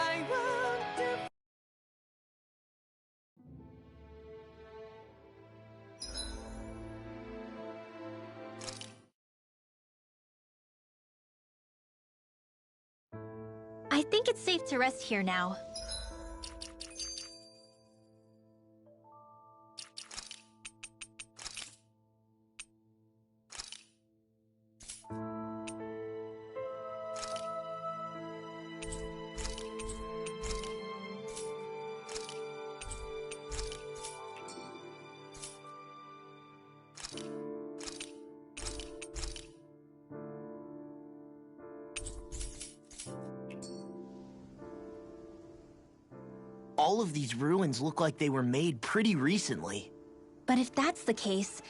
I want to. I think it's safe to rest here now. All of these ruins look like they were made pretty recently. But if that's the case,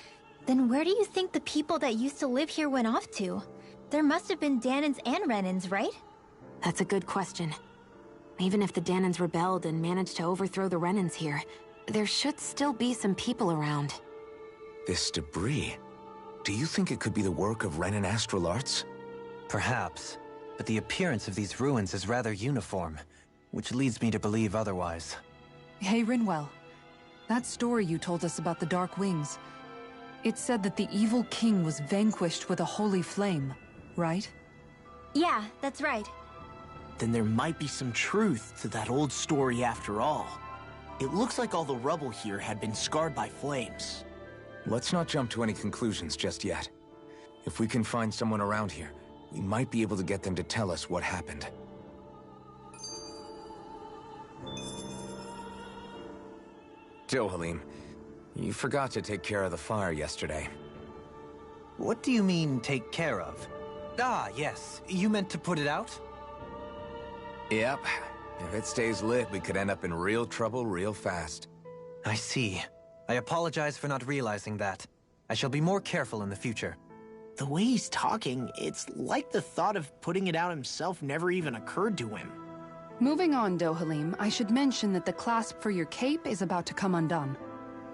then where do you think the people that used to live here went off to? There must have been Danans and Renans, right? That's a good question. Even if the Danans rebelled and managed to overthrow the Renans here, there should still be some people around. This debris... Do you think it could be the work of Renan astral arts? Perhaps, but the appearance of these ruins is rather uniform, which leads me to believe otherwise. Hey, Rinwell. That story you told us about the Dark Wings, it said that the evil king was vanquished with a holy flame, right? Yeah, that's right. Then there might be some truth to that old story after all. It looks like all the rubble here had been scarred by flames. Let's not jump to any conclusions just yet. If we can find someone around here, we might be able to get them to tell us what happened. Dohalim, you forgot to take care of the fire yesterday. What do you mean, take care of? Ah, yes. You meant to put it out? Yep. If it stays lit, we could end up in real trouble real fast. I see. I apologize for not realizing that. I shall be more careful in the future. The way he's talking, it's like the thought of putting it out himself never even occurred to him. Moving on, Dohalim, I should mention that the clasp for your cape is about to come undone.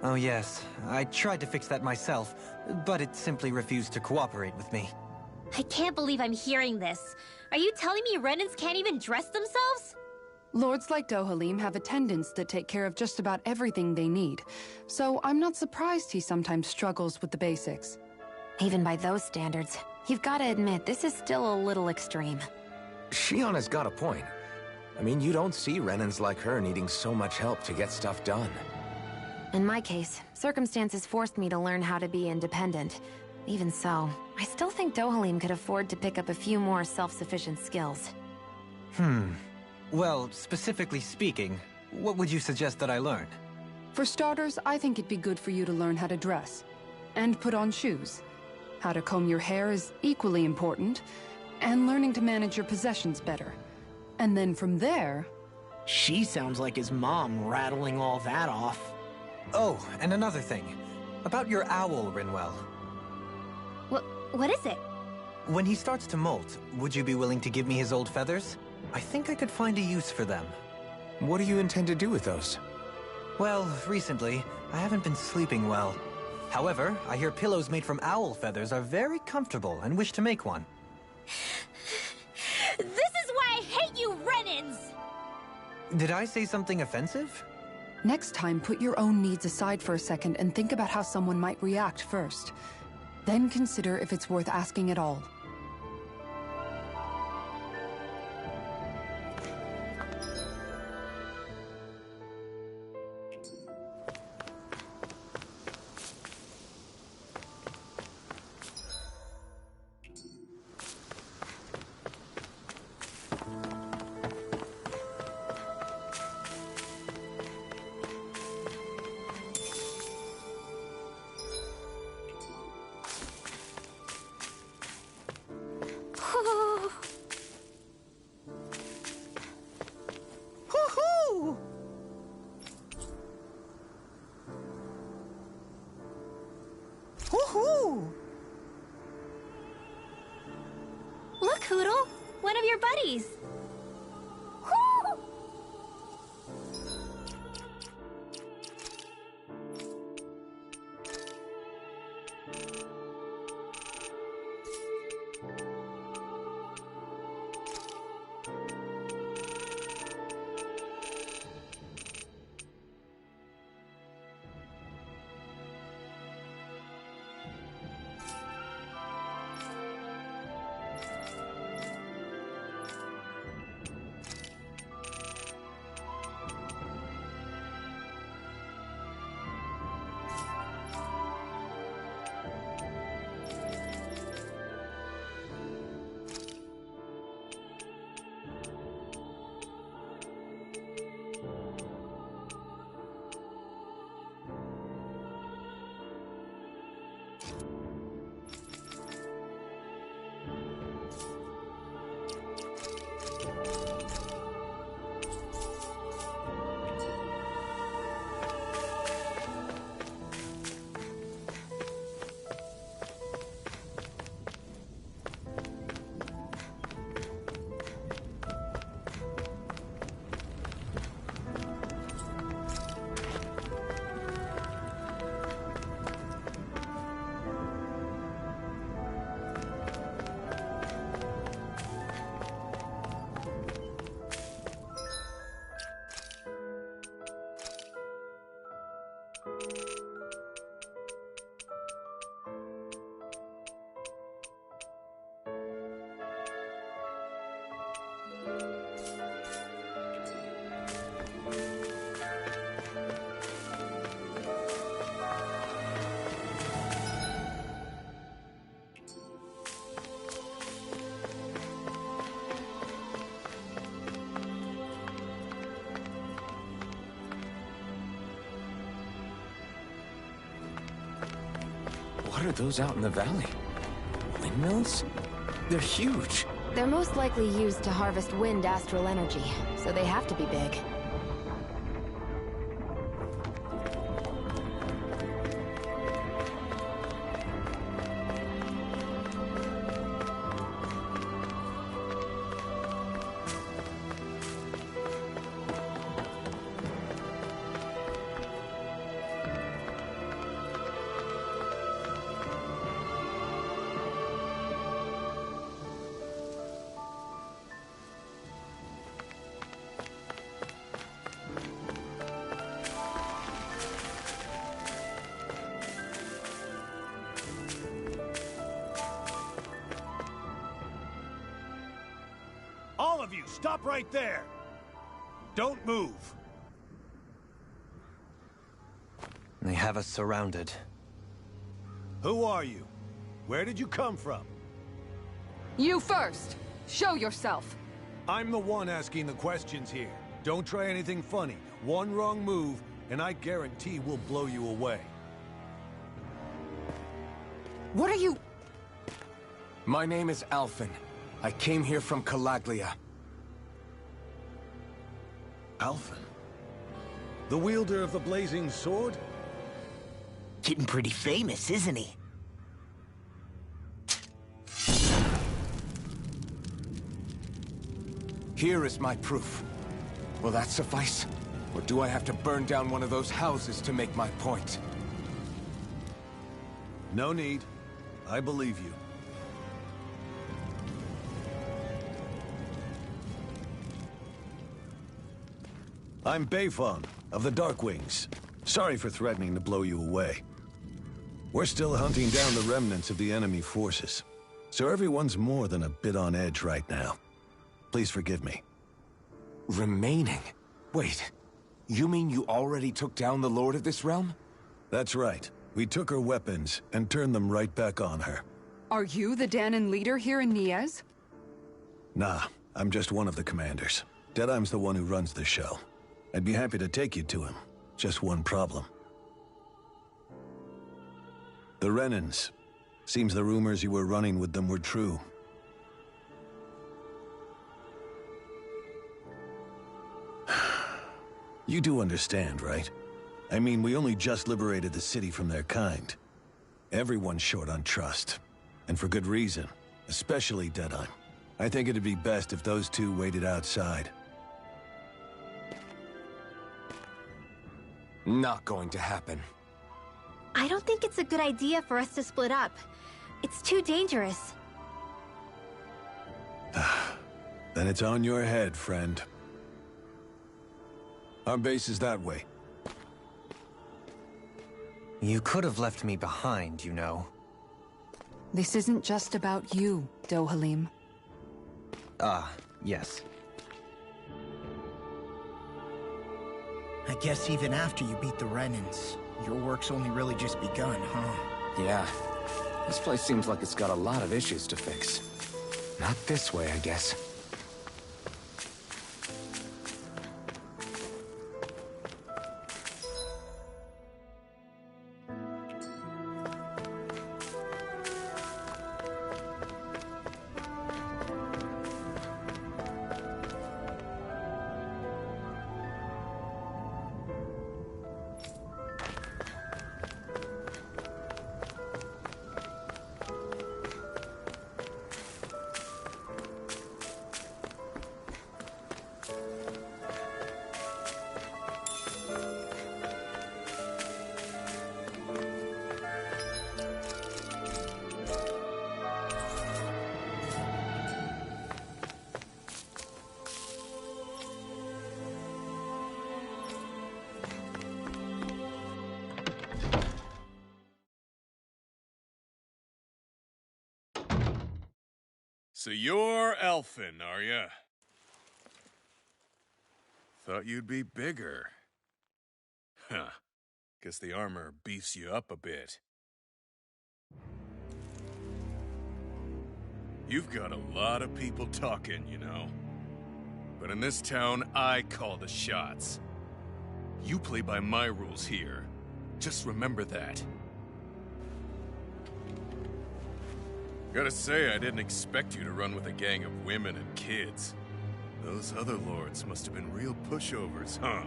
Oh yes, I tried to fix that myself, but it simply refused to cooperate with me. I can't believe I'm hearing this. Are you telling me Renans can't even dress themselves? Lords like Dohalim have attendants that take care of just about everything they need, so I'm not surprised he sometimes struggles with the basics. Even by those standards, you've got to admit this is still a little extreme. Shionna's got a point. I mean, you don't see Renans like her needing so much help to get stuff done. In my case, circumstances forced me to learn how to be independent. Even so, I still think Dohalim could afford to pick up a few more self-sufficient skills. Well, specifically speaking, what would you suggest that I learn? For starters, I think it'd be good for you to learn how to dress. And put on shoes. How to comb your hair is equally important. And learning to manage your possessions better. And then from there... She sounds like his mom rattling all that off. Oh, and another thing. About your owl, Rinwell. What is it? When he starts to molt, would you be willing to give me his old feathers? I think I could find a use for them. What do you intend to do with those? Well, recently, I haven't been sleeping well. However, I hear pillows made from owl feathers are very comfortable and wish to make one. This is why I hate you, Renans! Did I say something offensive? Next time, put your own needs aside for a second and think about how someone might react first. Then consider if it's worth asking at all. Look, Hoodle! One of your buddies! Woo! What are those out in the valley? Windmills? They're huge. They're most likely used to harvest wind astral energy, so they have to be big. All of you, stop right there! Don't move! They have us surrounded. Who are you? Where did you come from? You first! Show yourself! I'm the one asking the questions here. Don't try anything funny. One wrong move, and I guarantee we'll blow you away. What are you... My name is Alphen. I came here from Calaglia. Alphen? The wielder of the blazing sword? Getting pretty famous, isn't he? Here is my proof. Will that suffice? Or do I have to burn down one of those houses to make my point? No need. I believe you. I'm Beifong, of the Darkwings. Sorry for threatening to blow you away. We're still hunting down the remnants of the enemy forces, so everyone's more than a bit on edge right now. Please forgive me. Remaining? Wait, you mean you already took down the Lord of this realm? That's right. We took her weapons and turned them right back on her. Are you the Danon leader here in Niez? Nah, I'm just one of the commanders. Deadeye's the one who runs the show. I'd be happy to take you to him. Just one problem. The Renans. Seems the rumors you were running with them were true. You do understand, right? I mean, we only just liberated the city from their kind. Everyone's short on trust. And for good reason. Especially Deadeye. I think it'd be best if those two waited outside. Not going to happen. I don't think it's a good idea for us to split up. It's too dangerous. Then it's on your head, friend. Our base is that way. You could have left me behind, you know. This isn't just about you, Dohalim. Ah, yes. I guess even after you beat the Renans, your work's only really just begun, huh? Yeah. This place seems like it's got a lot of issues to fix. Not this way, I guess. So you're Alphen, are ya? Thought you'd be bigger. Huh. Guess the armor beefs you up a bit. You've got a lot of people talking, you know. But in this town, I call the shots. You play by my rules here. Just remember that. Gotta say, I didn't expect you to run with a gang of women and kids. Those other lords must have been real pushovers, huh?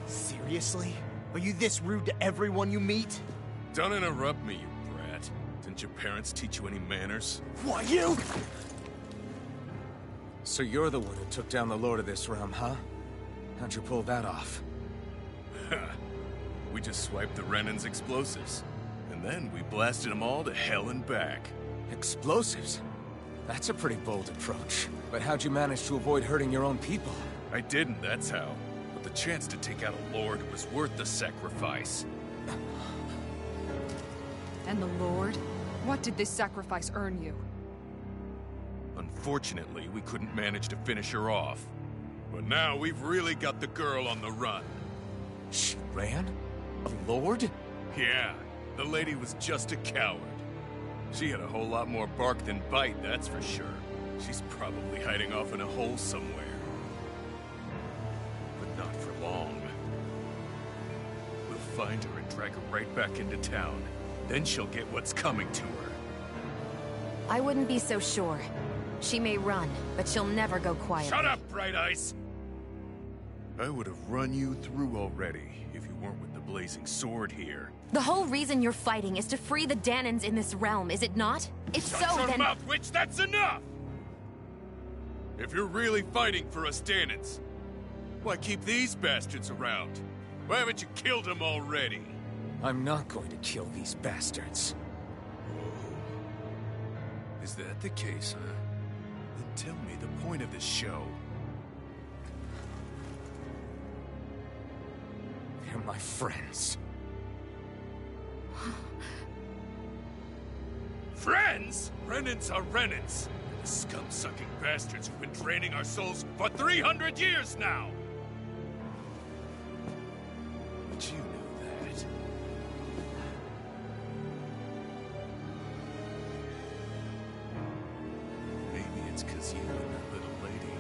Seriously? Are you this rude to everyone you meet? Don't interrupt me, you brat. Didn't your parents teach you any manners? Why, you? So you're the one who took down the lord of this realm, huh? How'd you pull that off? We just swiped the Renan's explosives. And then we blasted them all to hell and back. Explosives? That's a pretty bold approach. But how'd you manage to avoid hurting your own people? I didn't, that's how. But the chance to take out a lord was worth the sacrifice. And the Lord? What did this sacrifice earn you? Unfortunately, we couldn't manage to finish her off. But now we've really got the girl on the run. She ran? A lord? Yeah, the lady was just a coward. She had a whole lot more bark than bite, that's for sure. She's probably hiding off in a hole somewhere. But not for long. We'll find her and drag her right back into town. Then she'll get what's coming to her. I wouldn't be so sure. She may run, but she'll never go quiet. Shut up, Bright Eyes! I would have run you through already if you weren't with the blazing sword here. The whole reason you're fighting is to free the Danans in this realm, is it not? If so, Shut your then... mouth, witch! That's enough! If you're really fighting for us Danans, why keep these bastards around? Why haven't you killed them already? I'm not going to kill these bastards. Oh. Is that the case, huh? Then tell me the point of this show. They're my friends. Friends? Renans are Renans. The scum-sucking bastards who've been draining our souls for 300 years now! But you know that. Maybe it's 'cause you and that little lady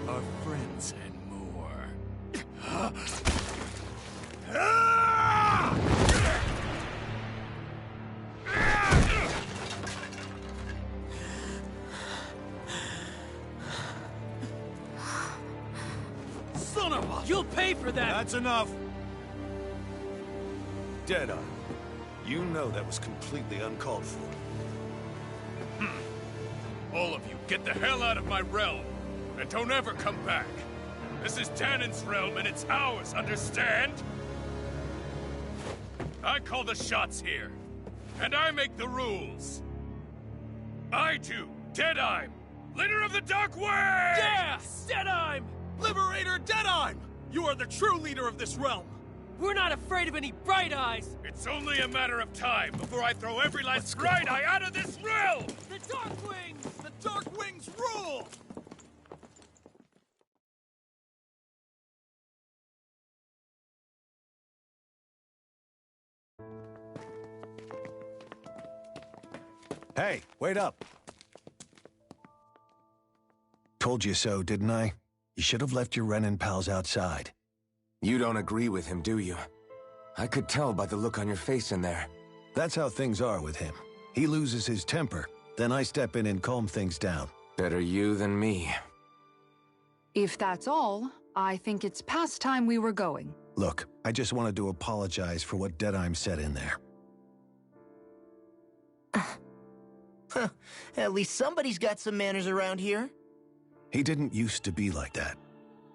are friends and more. Son of a... You'll pay for that! That's enough! Deadeye, you know that was completely uncalled for. All of you, get the hell out of my realm! And don't ever come back! This is Danan's realm and it's ours, understand? I call the shots here. And I make the rules. I do, Deadeye, leader of the Dark Wings! Yeah! Deadeye! Liberator Deadeye! You are the true leader of this realm! We're not afraid of any Bright Eyes! It's only a matter of time before I throw every last Bright Eye out of this realm! The Dark Wings! The Dark Wings rule! Hey, wait up! Told you so, didn't I? You should have left your Renan pals outside. You don't agree with him, do you? I could tell by the look on your face in there. That's how things are with him. He loses his temper, then I step in and calm things down. Better you than me. If that's all, I think it's past time we were going. Look, I just wanted to apologize for what Deadeye said in there. At least somebody's got some manners around here. He didn't used to be like that.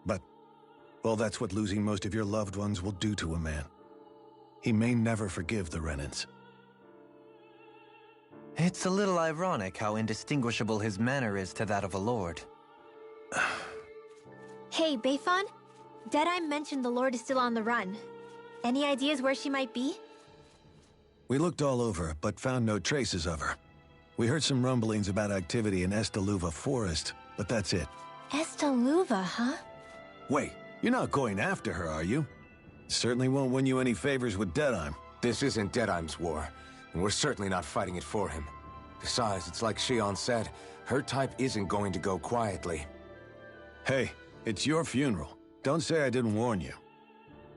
But, well, that's what losing most of your loved ones will do to a man. He may never forgive the Renans. It's a little ironic how indistinguishable his manner is to that of a lord. Hey, Bayfon? Deadeye mentioned the Lord is still on the run. Any ideas where she might be? We looked all over, but found no traces of her. We heard some rumblings about activity in Estaluva Forest, but that's it. Estaluva, huh? Wait, you're not going after her, are you? Certainly won't win you any favors with Deadeye. This isn't Deadeye's war, and we're certainly not fighting it for him. Besides, it's like Shion said, her type isn't going to go quietly. Hey, it's your funeral. Don't say I didn't warn you.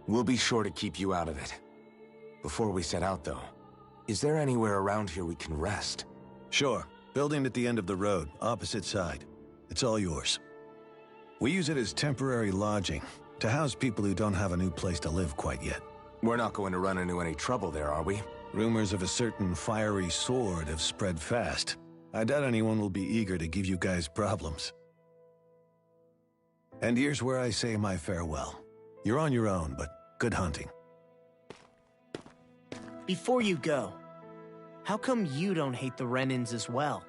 We'll be sure to keep you out of it. Before we set out, though, is there anywhere around here we can rest? Sure. Building at the end of the road, opposite side. It's all yours. We use it as temporary lodging, to house people who don't have a new place to live quite yet. We're not going to run into any trouble there, are we? Rumors of a certain fiery sword have spread fast. I doubt anyone will be eager to give you guys problems. And here's where I say my farewell. You're on your own, but good hunting. Before you go, how come you don't hate the Renans as well?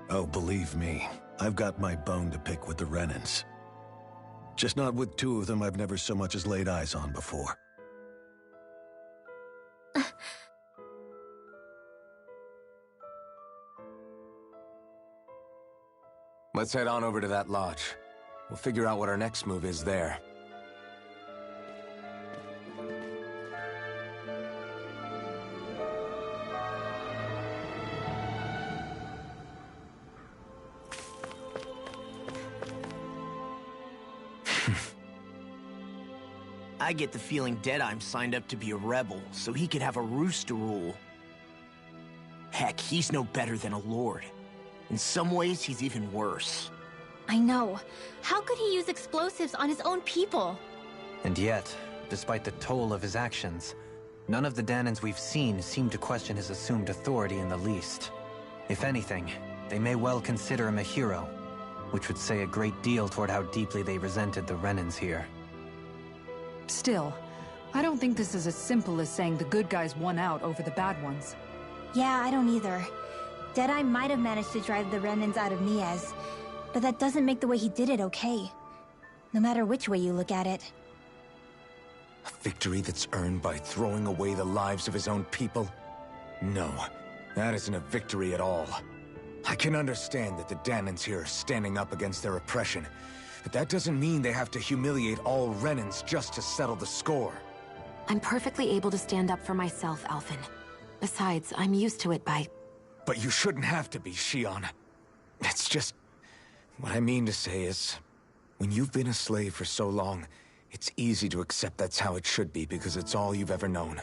Oh, believe me, I've got my bone to pick with the Renans. Just not with two of them I've never so much as laid eyes on before. Let's head on over to that lodge. We'll figure out what our next move is there. I get the feeling Deadeye signed up to be a rebel, so he could have a roost to rule. Heck, he's no better than a lord. In some ways, he's even worse. I know. How could he use explosives on his own people? And yet, despite the toll of his actions, none of the Danans we've seen seem to question his assumed authority in the least. If anything, they may well consider him a hero, which would say a great deal toward how deeply they resented the Renans here. Still, I don't think this is as simple as saying the good guys won out over the bad ones. Yeah, I don't either. Deadeye might have managed to drive the Renans out of Niaz, but that doesn't make the way he did it okay. No matter which way you look at it. A victory that's earned by throwing away the lives of his own people? No, that isn't a victory at all. I can understand that the Danans here are standing up against their oppression, but that doesn't mean they have to humiliate all Renans just to settle the score. I'm perfectly able to stand up for myself, Alphen. Besides, I'm used to it by... But you shouldn't have to be, Shion. It's just... What I mean to say is, when you've been a slave for so long, it's easy to accept that's how it should be because it's all you've ever known.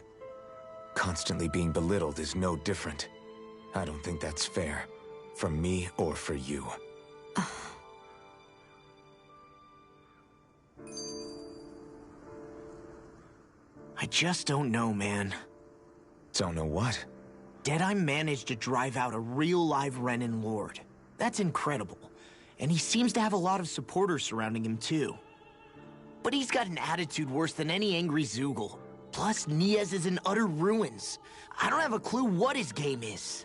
Constantly being belittled is no different. I don't think that's fair. For me or for you. I just don't know, man. Don't know what? Deadeye managed to drive out a real live Renan lord. That's incredible. And he seems to have a lot of supporters surrounding him, too. But he's got an attitude worse than any angry Zoogle. Plus, Niaz is in utter ruins. I don't have a clue what his game is.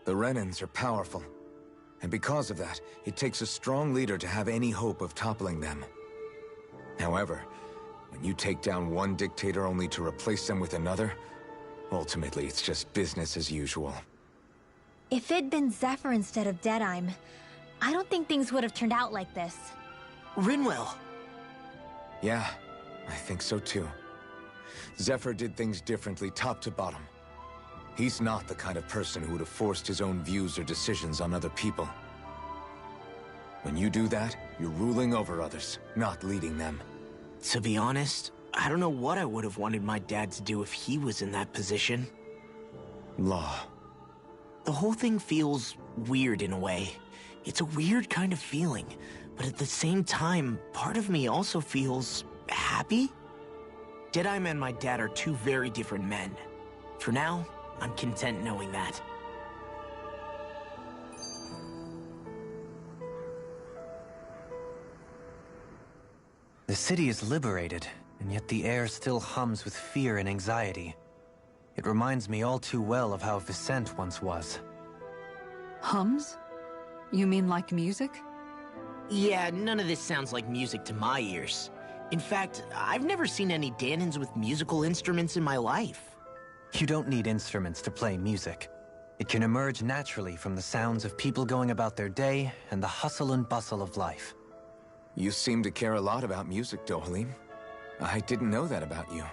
The Renans are powerful. And because of that, it takes a strong leader to have any hope of toppling them. However, when you take down one dictator only to replace them with another, ultimately it's just business as usual. If it'd been Zephyr instead of Deadeye, I don't think things would have turned out like this. Rinwell. Yeah, I think so too. Zephyr did things differently top to bottom. He's not the kind of person who would have forced his own views or decisions on other people. When you do that, you're ruling over others, not leading them. To be honest, I don't know what I would have wanted my dad to do if he was in that position. Law. The whole thing feels weird in a way. It's a weird kind of feeling, but at the same time, part of me also feels happy. Deadeye and my dad are two very different men. For now, I'm content knowing that. The city is liberated, and yet the air still hums with fear and anxiety. It reminds me all too well of how Vicente once was. Hums? You mean like music? Yeah, none of this sounds like music to my ears. In fact, I've never seen any Danans with musical instruments in my life. You don't need instruments to play music. It can emerge naturally from the sounds of people going about their day and the hustle and bustle of life. You seem to care a lot about music, Dohalim. I didn't know that about you.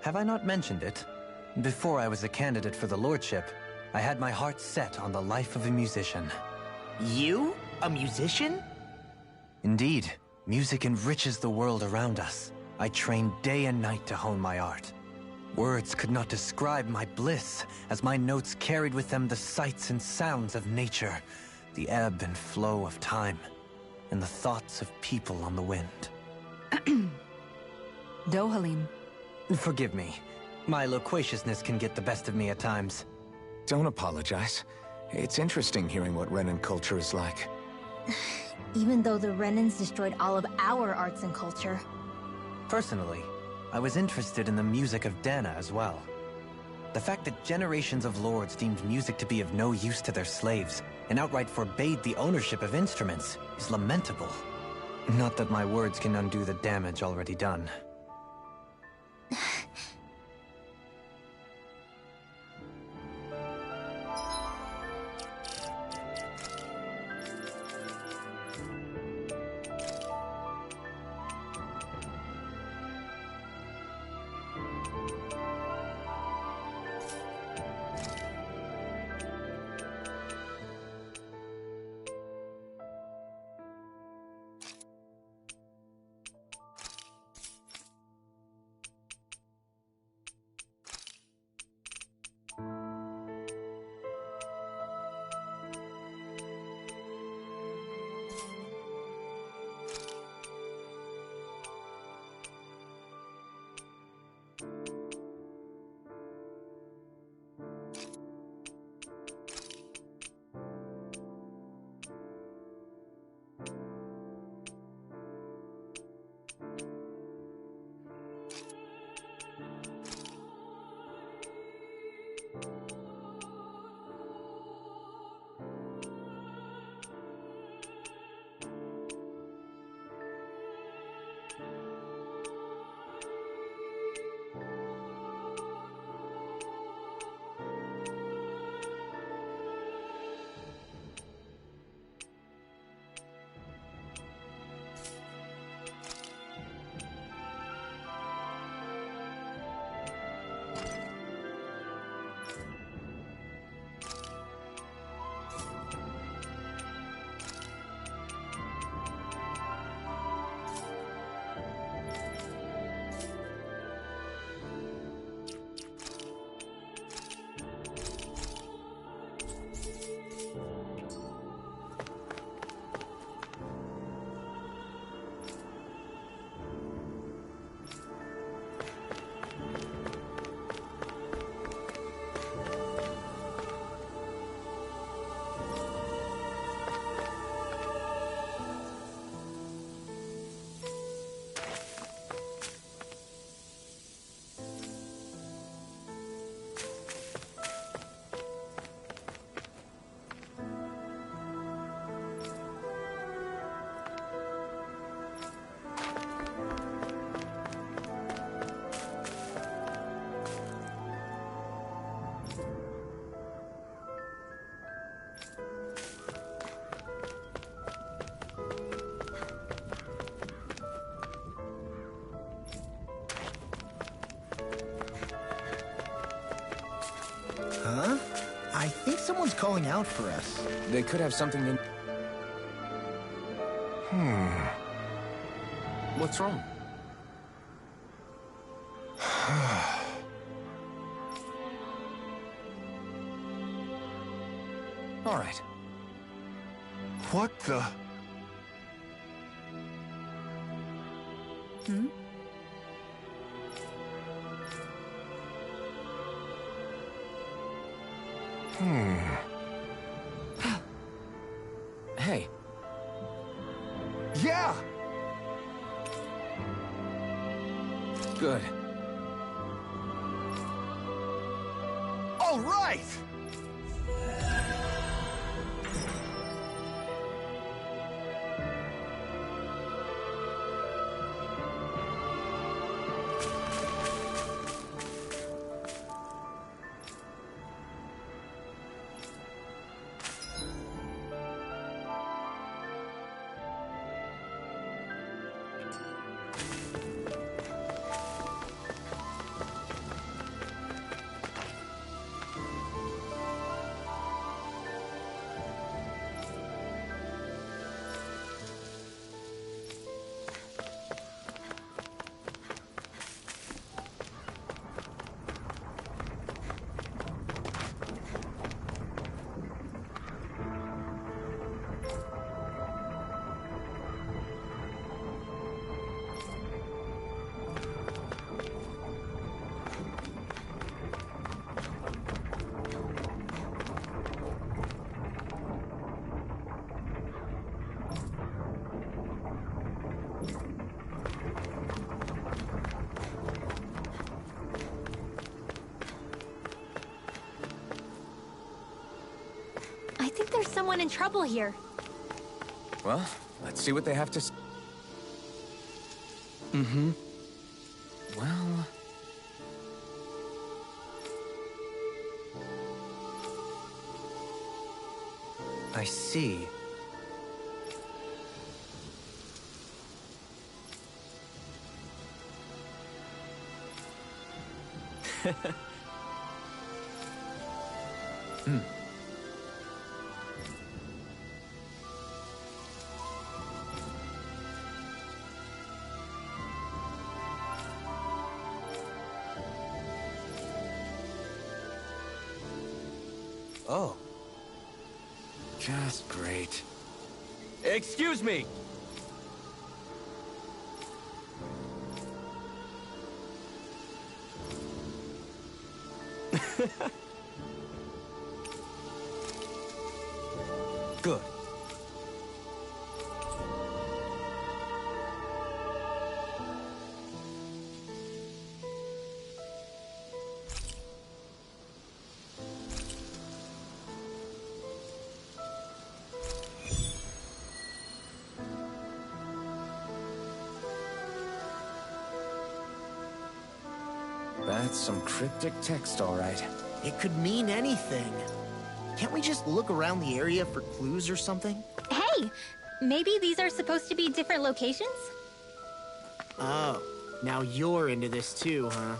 Have I not mentioned it? Before I was a candidate for the lordship, I had my heart set on the life of a musician. You? A musician? Indeed. Music enriches the world around us. I train day and night to hone my art. Words could not describe my bliss, as my notes carried with them the sights and sounds of nature, the ebb and flow of time, and the thoughts of people on the wind. Dohalim. Forgive me. My loquaciousness can get the best of me at times. Don't apologize. It's interesting hearing what Renan culture is like. Even though the Renans destroyed all of our arts and culture. Personally, I was interested in the music of Dana as well. The fact that generations of lords deemed music to be of no use to their slaves, and outright forbade the ownership of instruments, is lamentable. Not that my words can undo the damage already done. Huh? I think someone's calling out for us. They could have something in... What's wrong? All right. What the... Hmm? Hey. Yeah! Good. All right! anyone in trouble here. Well, let's see what they have to say. Well... I see. Oh. Just great. Excuse me! Good. That's some cryptic text, all right. It could mean anything. Can't we just look around the area for clues or something? Hey! Maybe these are supposed to be different locations? Oh, now you're into this too, huh?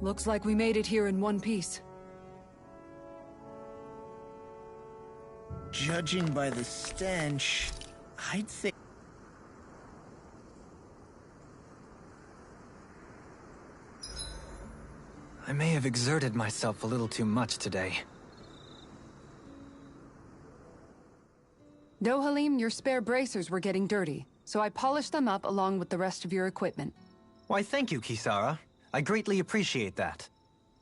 Looks like we made it here in one piece. Judging by the stench, I'd think... I may have exerted myself a little too much today. Dohalim, your spare bracers were getting dirty, so I polished them up along with the rest of your equipment. Why, thank you, Kisara. I greatly appreciate that.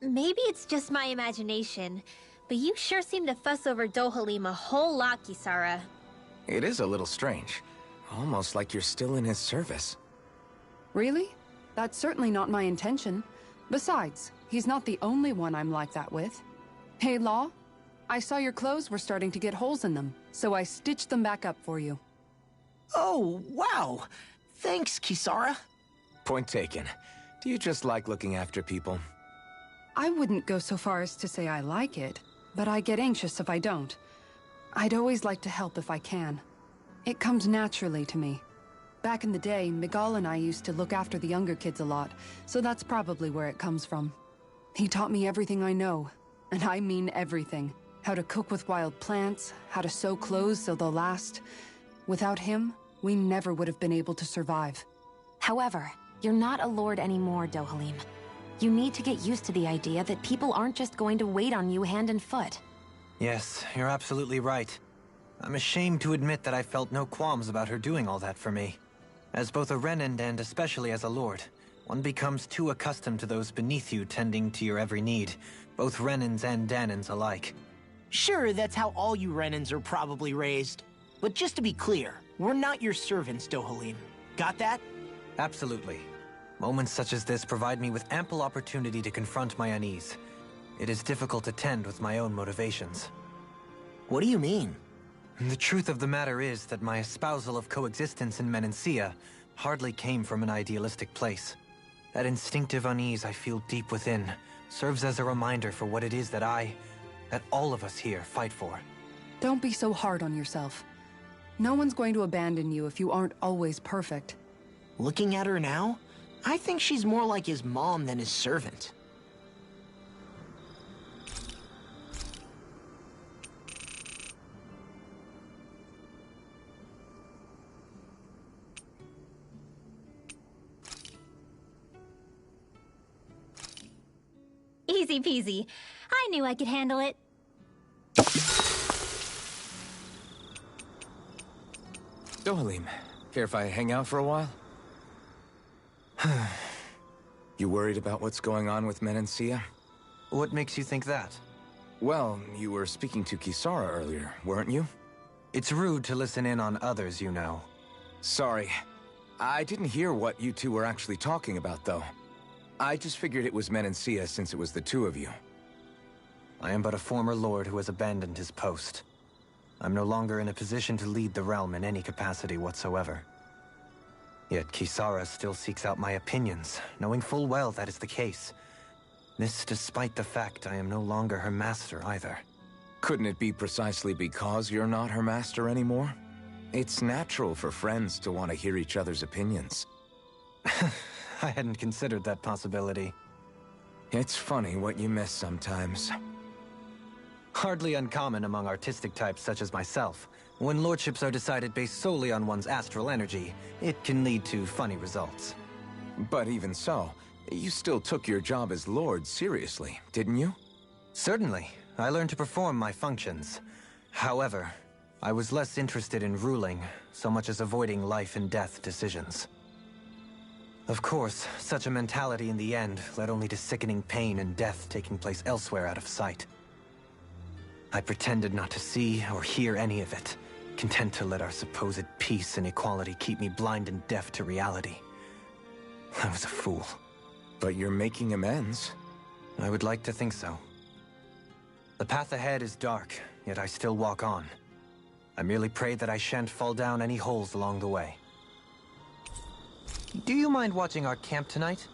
Maybe it's just my imagination, but you sure seem to fuss over Dohalim a whole lot, Kisara. It is a little strange. Almost like you're still in his service. Really? That's certainly not my intention. Besides, he's not the only one I'm like that with. Hey, Law, I saw your clothes were starting to get holes in them, so I stitched them back up for you. Oh, wow. Thanks, Kisara. Point taken. Do you just like looking after people? I wouldn't go so far as to say I like it, but I get anxious if I don't. I'd always like to help if I can. It comes naturally to me. Back in the day, Miguel and I used to look after the younger kids a lot, so that's probably where it comes from. He taught me everything I know, and I mean everything. How to cook with wild plants, how to sew clothes so they'll last. Without him, we never would have been able to survive. However, you're not a lord anymore, Dohalim. You need to get used to the idea that people aren't just going to wait on you hand and foot. Yes, you're absolutely right. I'm ashamed to admit that I felt no qualms about her doing all that for me. As both a Renan and especially as a lord, one becomes too accustomed to those beneath you tending to your every need, both Renans and Danans alike. Sure, that's how all you Renans are probably raised. But just to be clear, we're not your servants, Dohalim. Got that? Absolutely. Moments such as this provide me with ample opportunity to confront my unease. It is difficult to tend with my own motivations. What do you mean? The truth of the matter is that my espousal of coexistence in Menancia hardly came from an idealistic place. That instinctive unease I feel deep within serves as a reminder for what it is that all of us here fight for. Don't be so hard on yourself. No one's going to abandon you if you aren't always perfect. Looking at her now, I think she's more like his mom than his servant. Easy peasy. I knew I could handle it. Dohalim, care if I hang out for a while? You worried about what's going on with Menancia? What makes you think that? Well, you were speaking to Kisara earlier, weren't you? It's rude to listen in on others, you know. Sorry. I didn't hear what you two were actually talking about, though. I just figured it was Menancia since it was the two of you. I am but a former lord who has abandoned his post. I'm no longer in a position to lead the realm in any capacity whatsoever. Yet Kisara still seeks out my opinions, knowing full well that is the case. This despite the fact I am no longer her master either. Couldn't it be precisely because you're not her master anymore? It's natural for friends to want to hear each other's opinions. I hadn't considered that possibility. It's funny what you miss sometimes. Hardly uncommon among artistic types such as myself. When lordships are decided based solely on one's astral energy, it can lead to funny results. But even so, you still took your job as lord seriously, didn't you? Certainly. I learned to perform my functions. However, I was less interested in ruling, so much as avoiding life and death decisions. Of course, such a mentality in the end led only to sickening pain and death taking place elsewhere out of sight. I pretended not to see or hear any of it, content to let our supposed peace and equality keep me blind and deaf to reality. I was a fool. But you're making amends. I would like to think so. The path ahead is dark, yet I still walk on. I merely pray that I shan't fall down any holes along the way. Do you mind watching our camp tonight?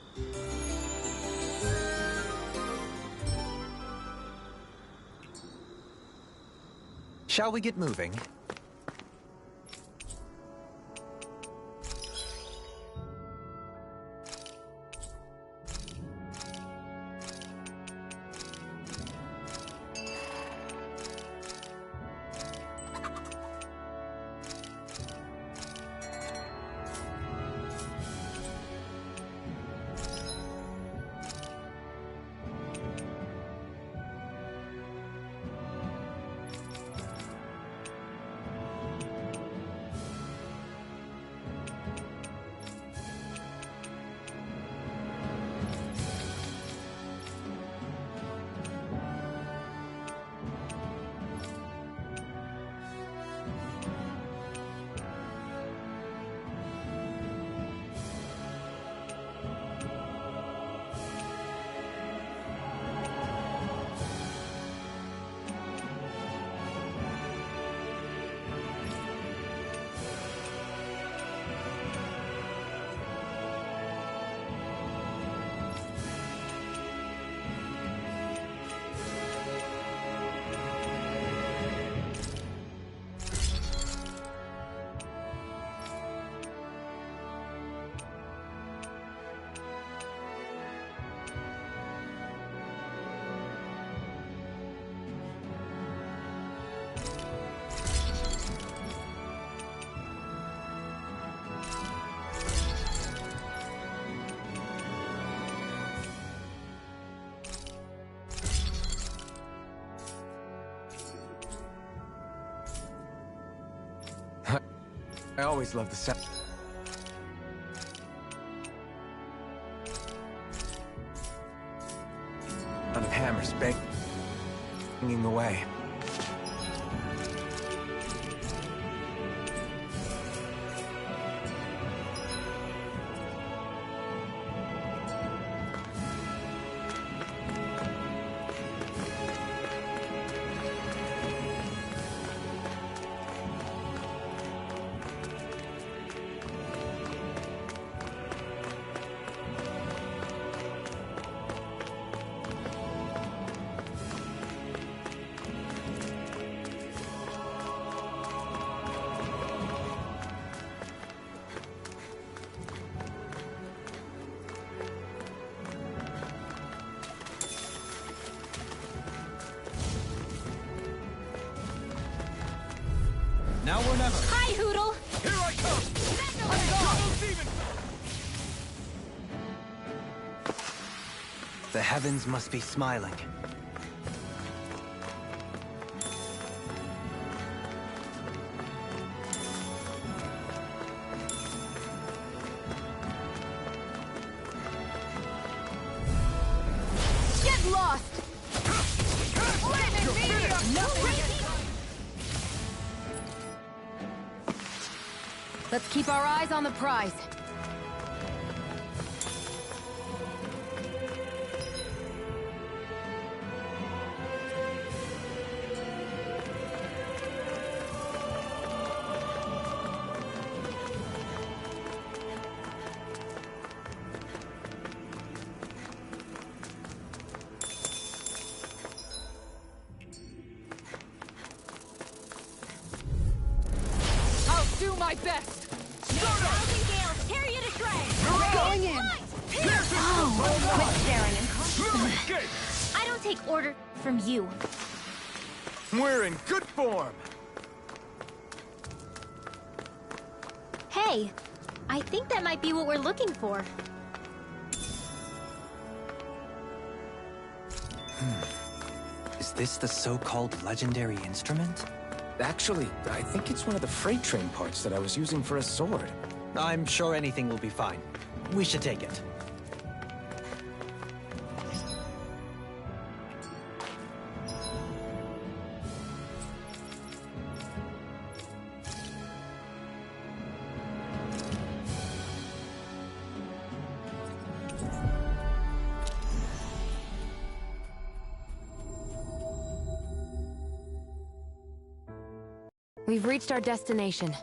Shall we get moving? I always love the sound of hammers banging away. Now or never. Hi, Hootle! Here I come! The heavens must be smiling. Get lost! Let's keep our eyes on the prize. I'll do my best! Tear you to shreds! Going in! Quit staring and concentrate. I don't take orders from you. We're in good form! Hey, I think that might be what we're looking for. Is this the so-called legendary instrument? Actually, I think it's one of the freight train parts that I was using for a sword. I'm sure anything will be fine. We should take it. We've reached our destination.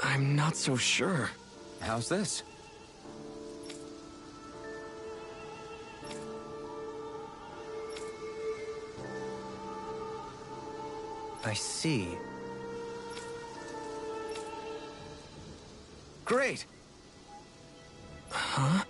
I'm not so sure. How's this? I see. Great! Huh?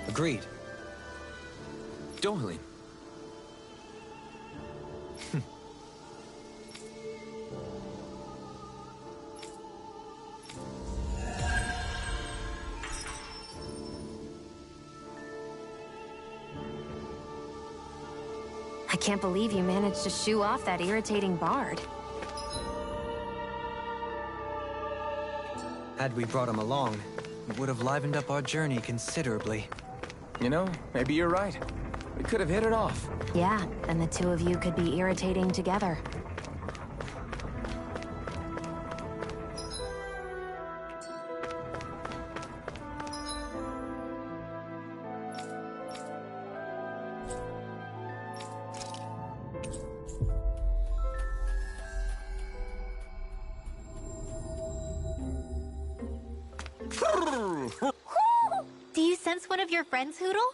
Agreed. Dohalim. I can't believe you managed to shoo off that irritating bard. Had we brought him along, it would have livened up our journey considerably. You know, maybe you're right. We could have hit it off. Yeah, and the two of you could be irritating together. Do you sense one of your friends, Hoodle?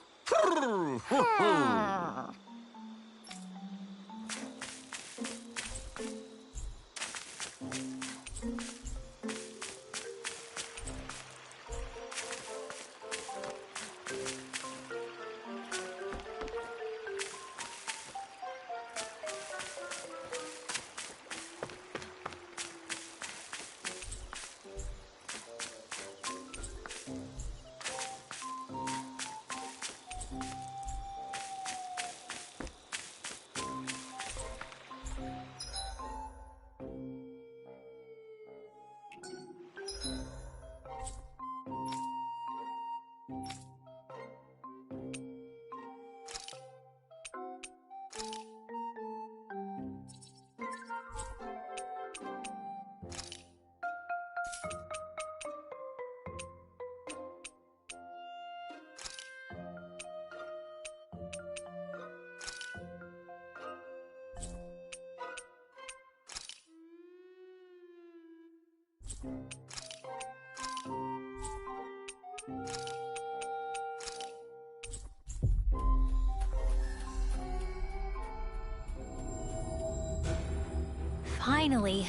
Finally.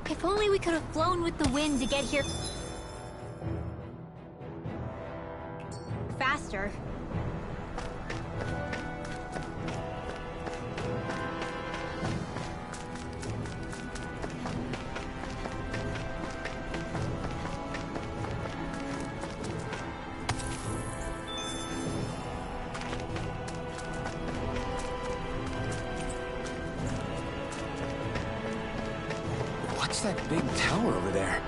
If only we could have flown with the wind to get here faster. What's that big tower over there?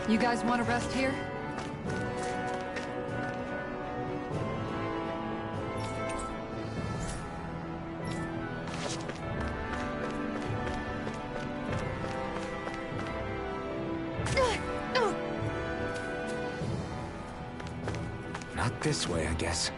You guys want to rest here? Not this way, I guess.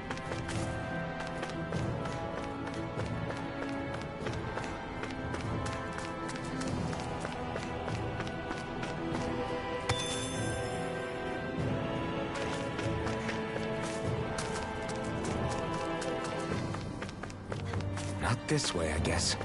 Not this way, I guess.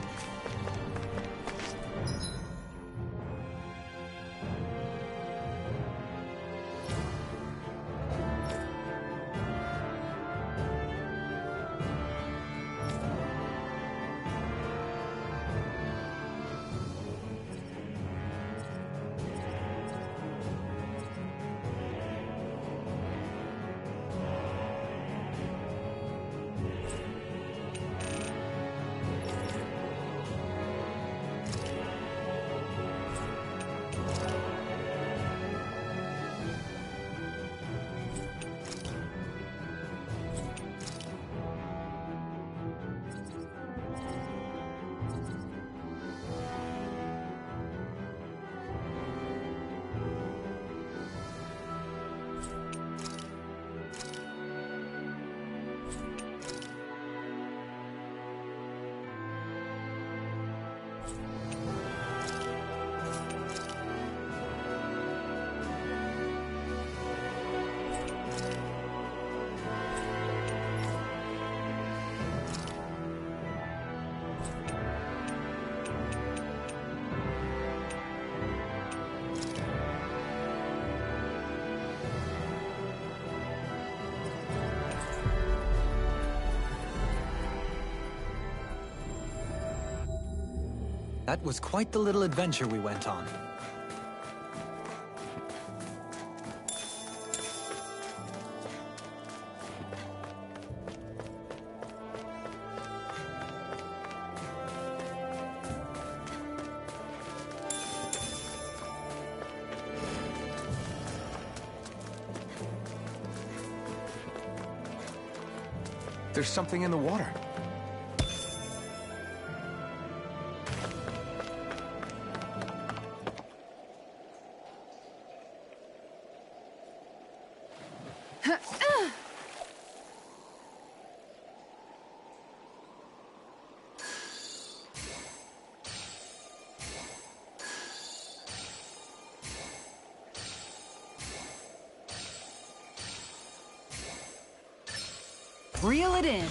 That was quite the little adventure we went on. There's something in the water. Reel it in.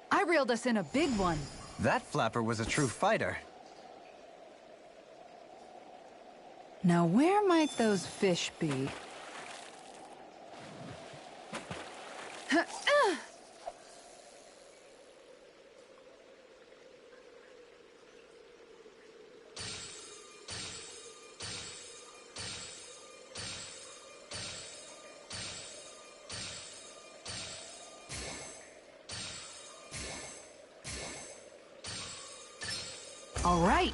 I reeled us in a big one. That flapper was a true fighter. Now where might those fish be? All right.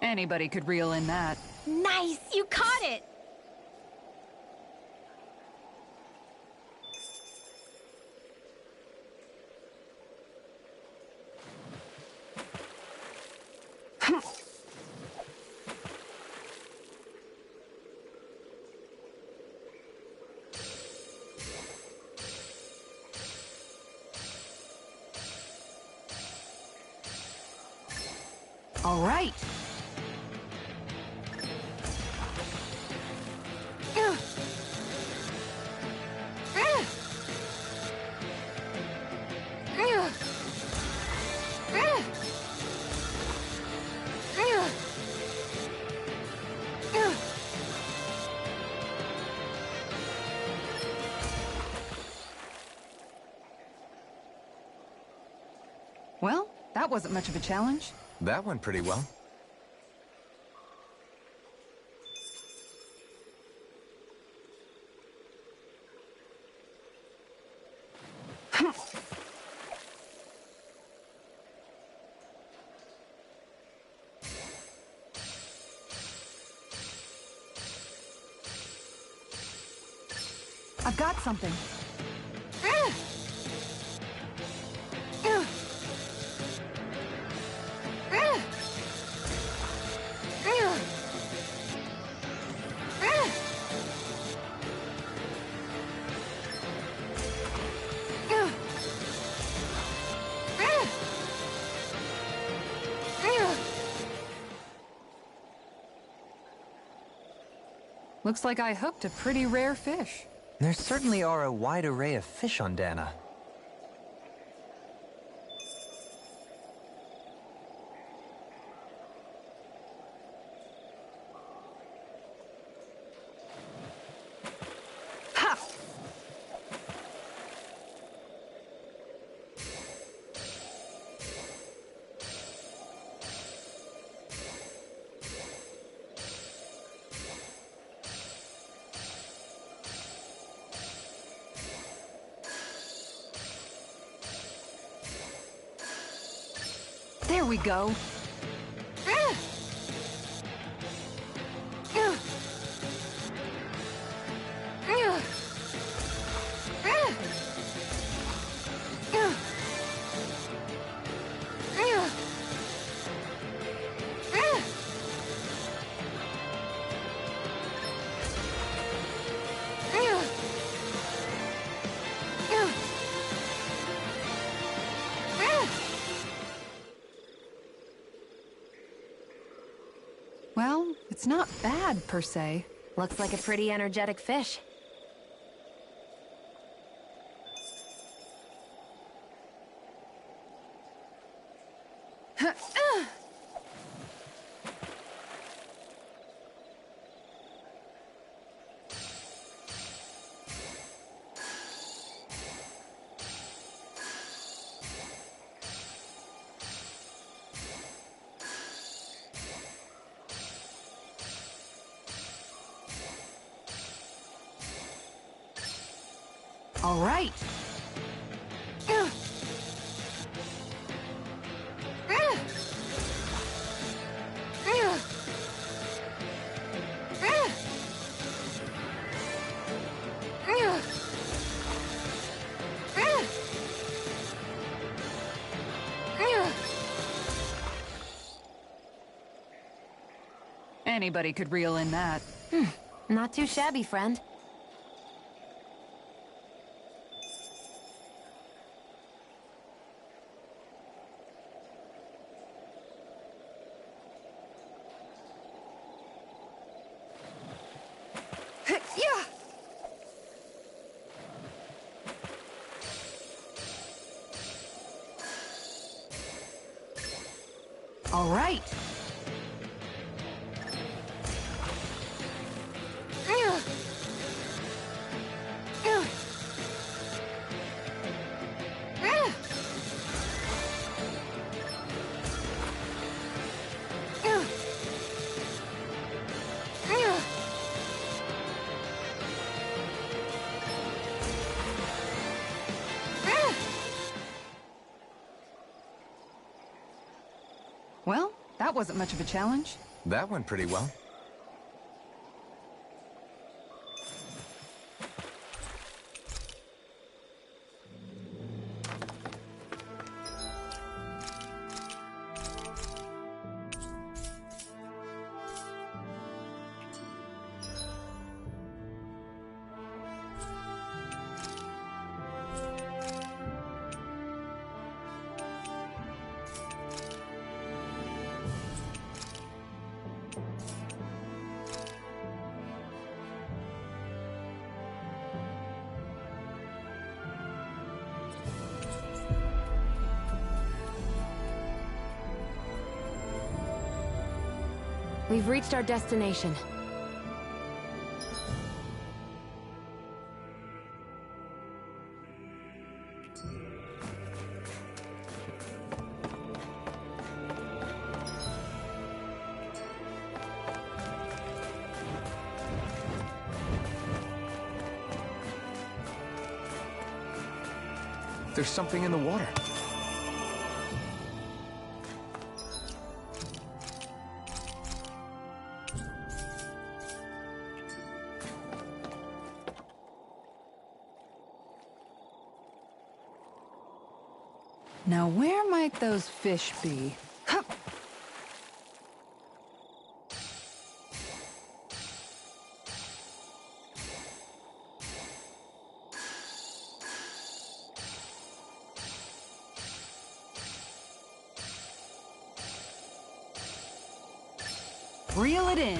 Anybody could reel in that. Nice! You caught it! All right. Well, that wasn't much of a challenge. That went pretty well. I've got something. Looks like I hooked a pretty rare fish. There certainly are a wide array of fish on Dana. Ha! There we go. Well, it's not bad, per se. Looks like a pretty energetic fish. All right. Anybody could reel in that. Not too shabby, friend. Yeah. All right. Well, that wasn't much of a challenge. That went pretty well. We've reached our destination. There's something in the water. Now, where might those fish be? Hup. Reel it in.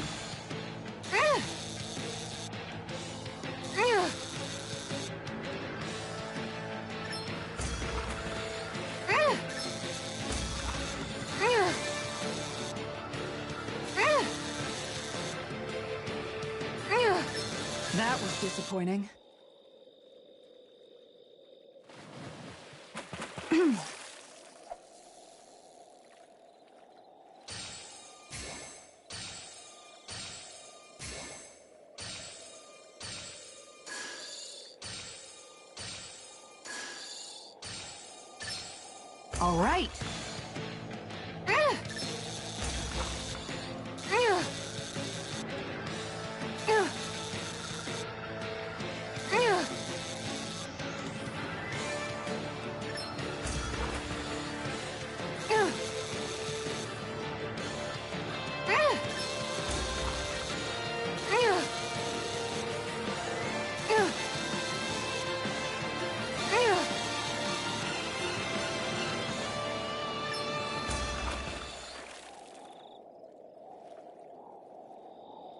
That was disappointing. All right.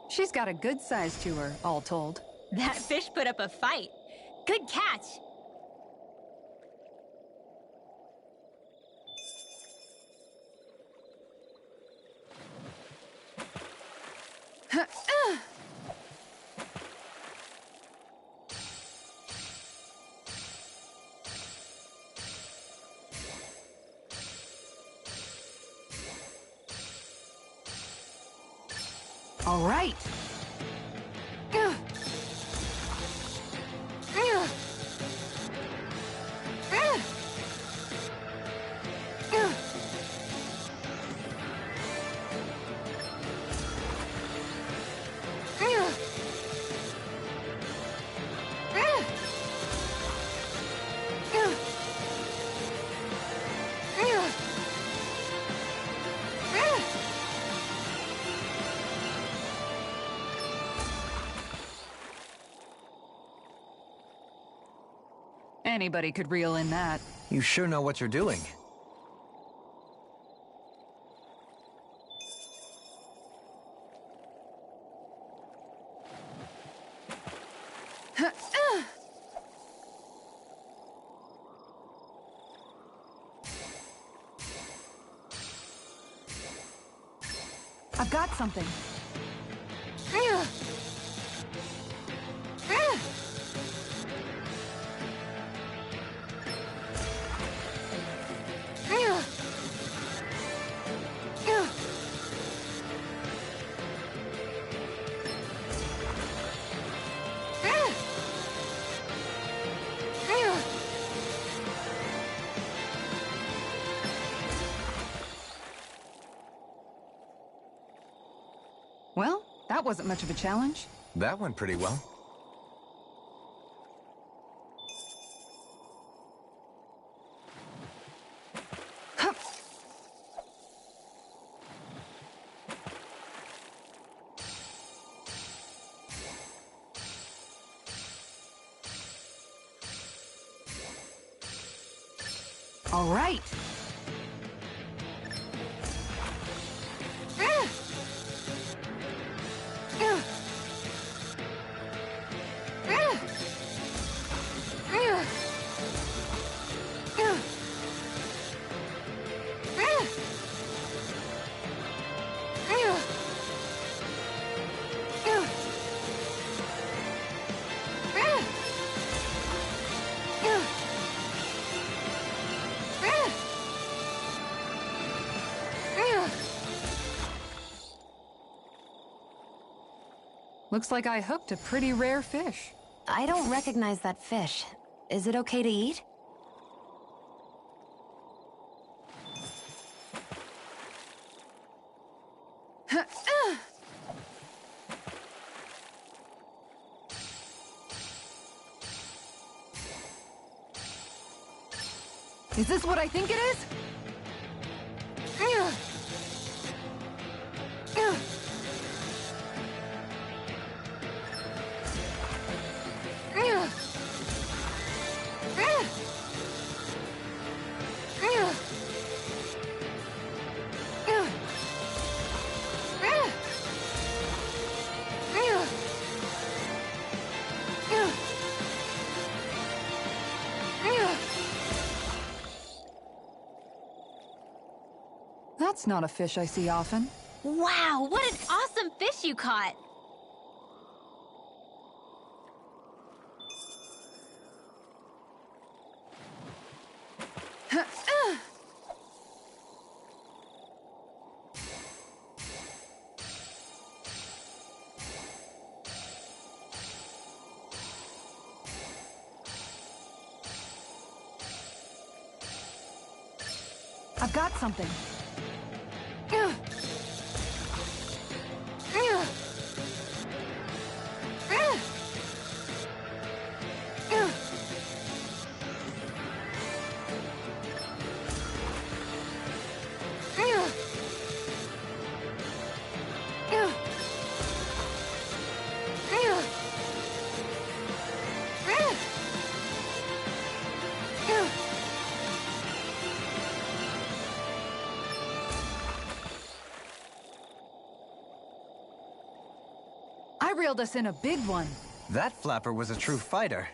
She's got a good size to her, all told. That fish put up a fight. Good catch. All right. Anybody could reel in that. You sure know what you're doing. I've got something. Well, that wasn't much of a challenge. That went pretty well. All right. Looks like I hooked a pretty rare fish. I don't recognize that fish. Is it okay to eat? Is this what I think it is? That's not a fish I see often. Wow, what an awesome fish you caught! I've got something. I reeled us in a big one. That flapper was a true fighter.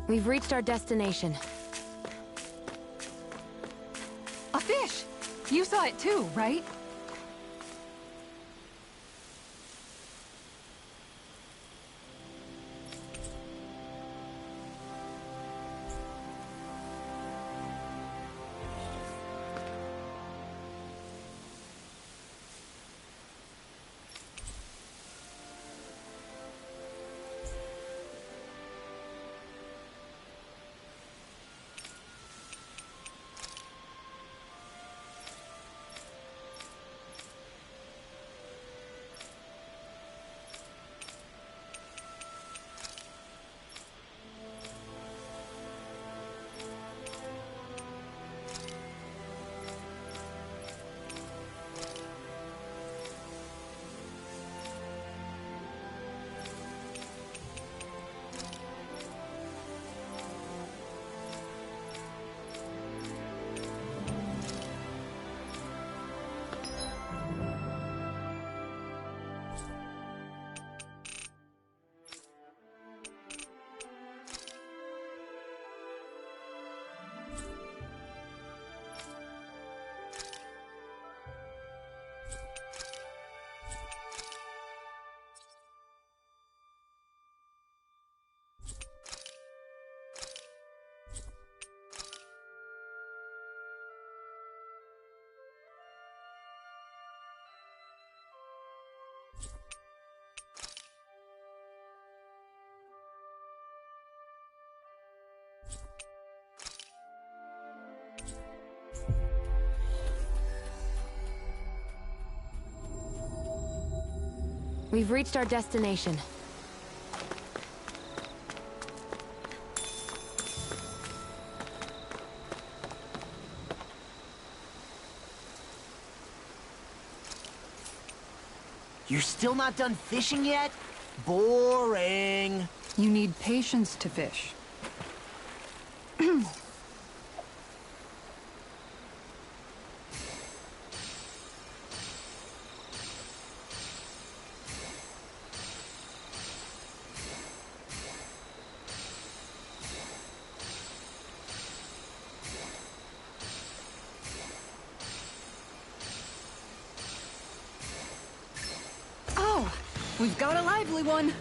We've reached our destination. A fish! You saw it too, right? We've reached our destination. You're still not done fishing yet? Boring. You need patience to fish. Oh, we've got a lively one.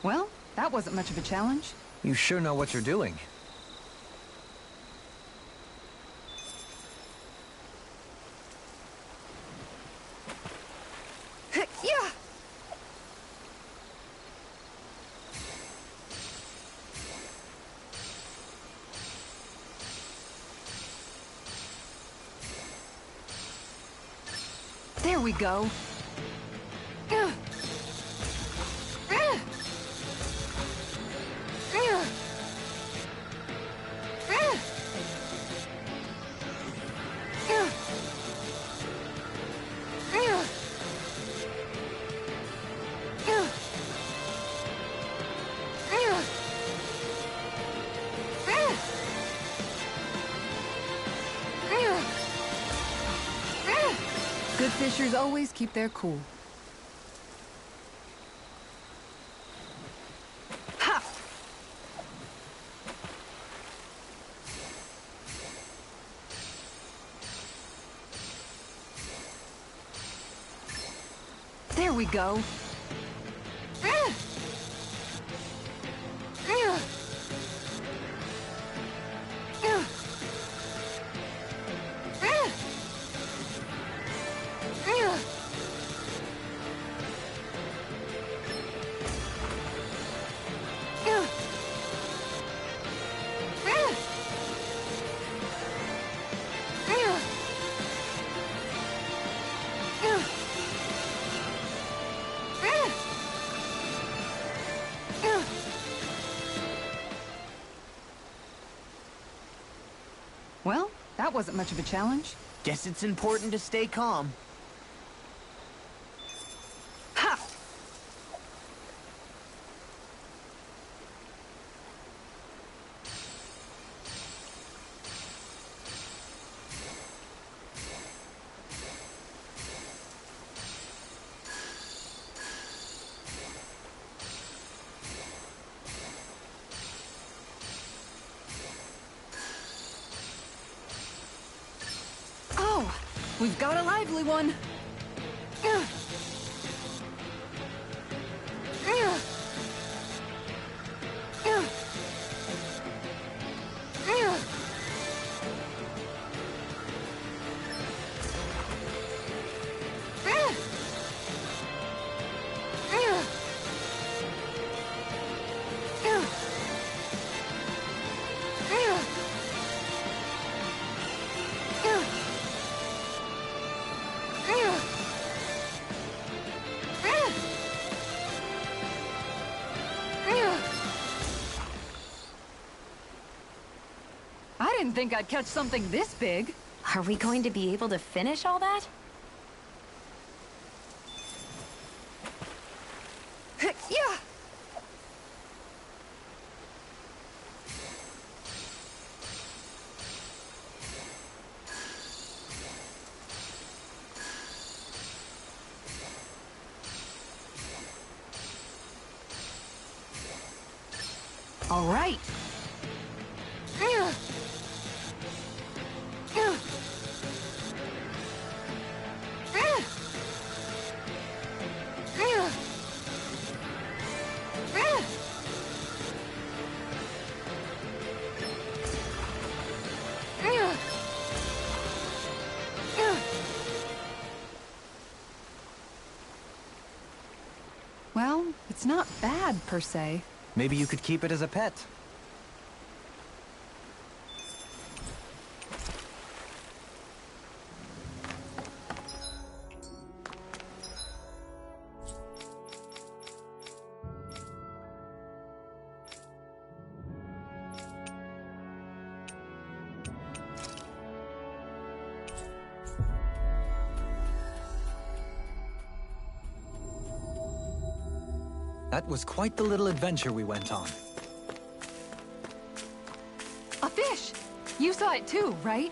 Well, that wasn't much of a challenge. You sure know what you're doing. Yeah! There we go. Good fishers always keep their cool. Ha! There we go. Well, that wasn't much of a challenge. Guess it's important to stay calm. Ha! Oh, we've got a lively one. I didn't think I'd catch something this big. Are we going to be able to finish all that? Yeah! All right. It's not bad, per se. Maybe you could keep it as a pet. That was quite the little adventure we went on. A fish! You saw it too, right?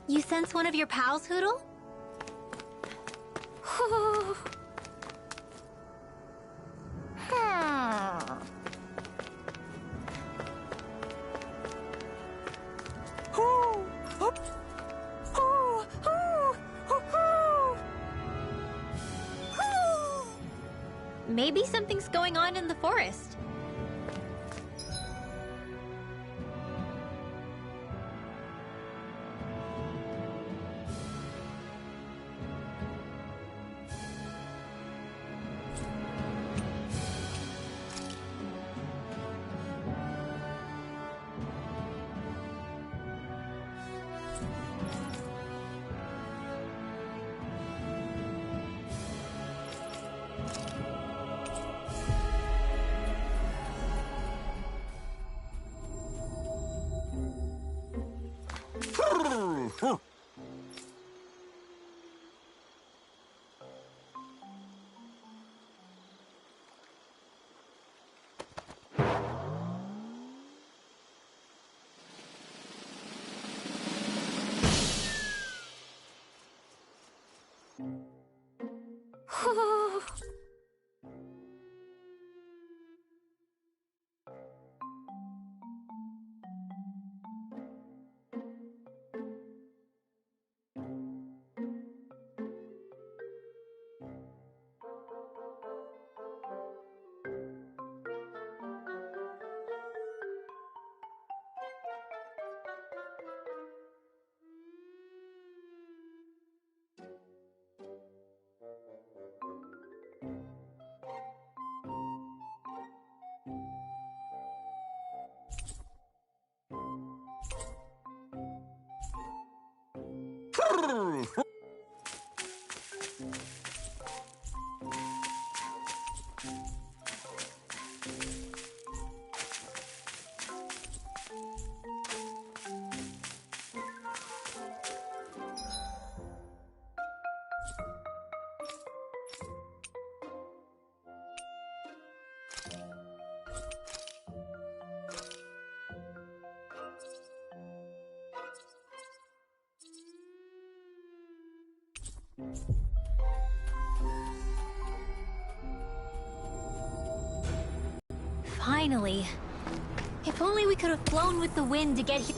You sense one of your pals, Hoodle? Maybe something's going on in the forest. Finally. If only we could have flown with the wind to get here.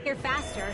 Here faster.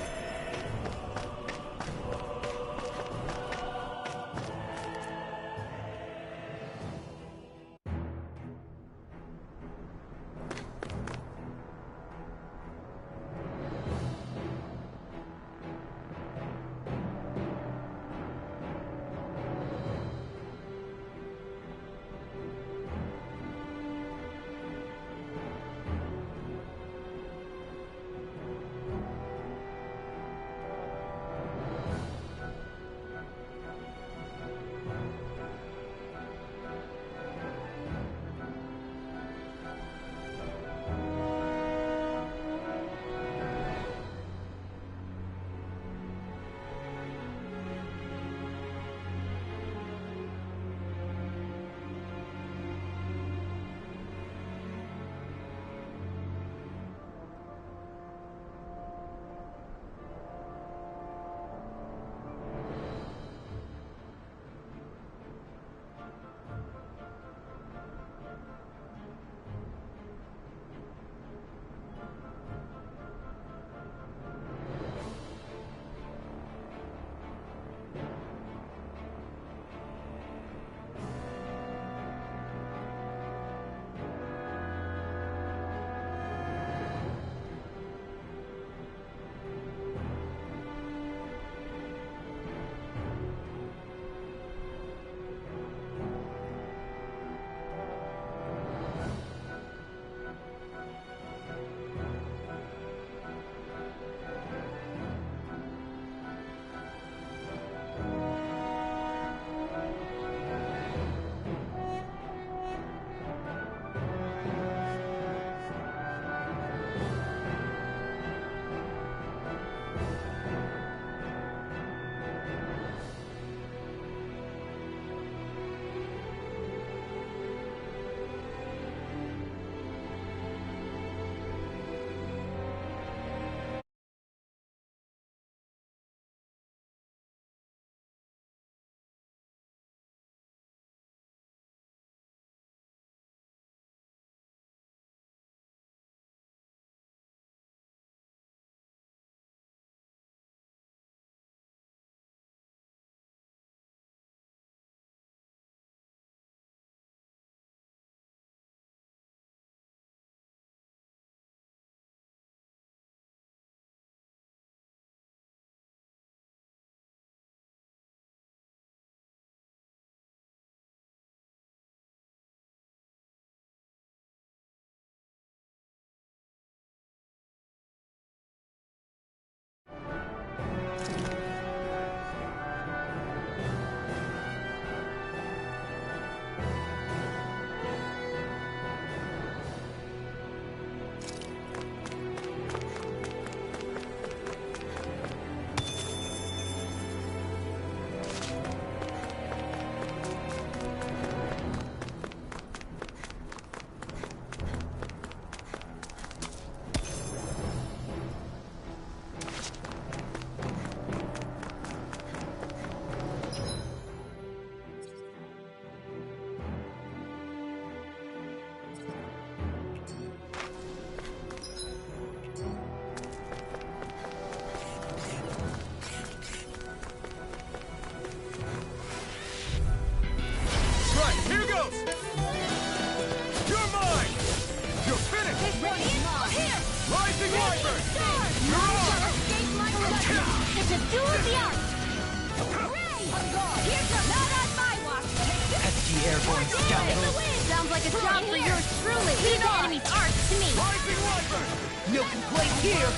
airborne scoundrel! Sounds like a job for yours truly. Leave the enemy's arcs to me. Rising Wyvern! No complaints here!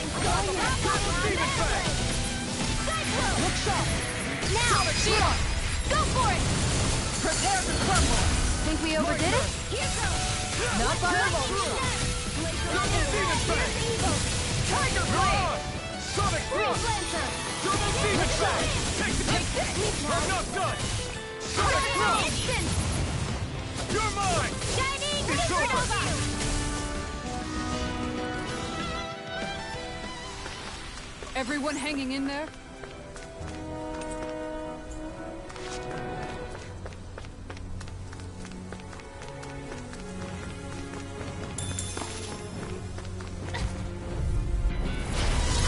Look sharp! Now, Shield! go for it! Prepare to crumble! Think we overdid it? Here goes! Not by a long Double Demon Fang! Tiger Blade! Sonic Thrust! Lancer! Double Demon Fang! Take this! I'm not done! Sonic Thrust! Instant! You're mine! Shining It's over! Supernova! Everyone hanging in there?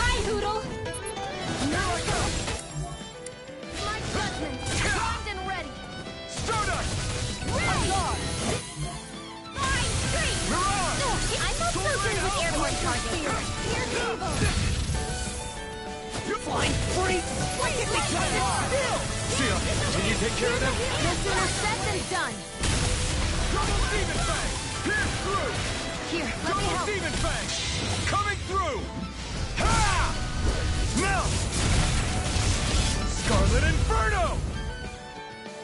Hi, Hoodle! Now I go! My judgment! Primed and ready! Stardust! Ready! Fine streak! Mirage! I'm not so good with airborne targets. Here's evil! You flying freak! Why can't they cut it still? Shield, can you take care of them? No sooner said than done. Double Demon Fang! Pierce through! Here, let me Double help. Demon Fang! Coming through! Ha! Melt! Scarlet Inferno!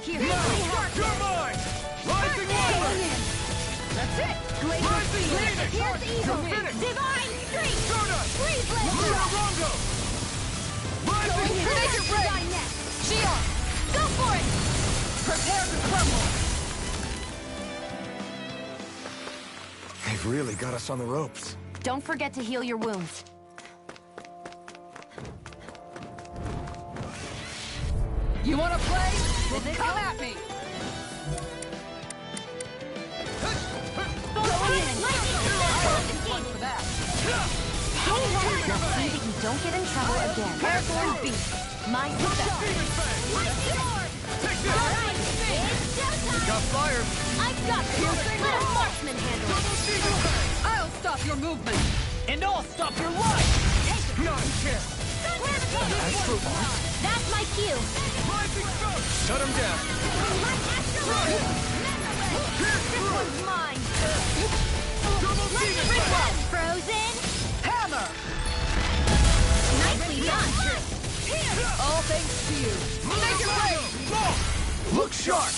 Here, Now! let me help. You're mine! Rising Wyvern! That's it. Glacier Rising Field. Phoenix! Here's evil! You're finished! Divine streak! Stardust! Freeze Lancer! Lunarongo! Rising Here, Phoenix! make it ready! Next. Shion! Go for it! Prepare to crumble! They've really got us on the ropes. Don't forget to heal your wounds. You wanna play? Well, come at me! One for that. Now see that you don't get in trouble again. Airborne beast! My step. Demon Fang! Take this! Alright, it's showtime! Got fired! I've got this! Let a marksman handle it! Double Demon Fang! I'll stop your movement! And I'll stop your life! Not a chance! That's my cue! Rising Sun! Shut him down! This one's mine! Double Demon Fang! Frozen! Hammer! Nicely done! All thanks to you. Make it rain! Look sharp!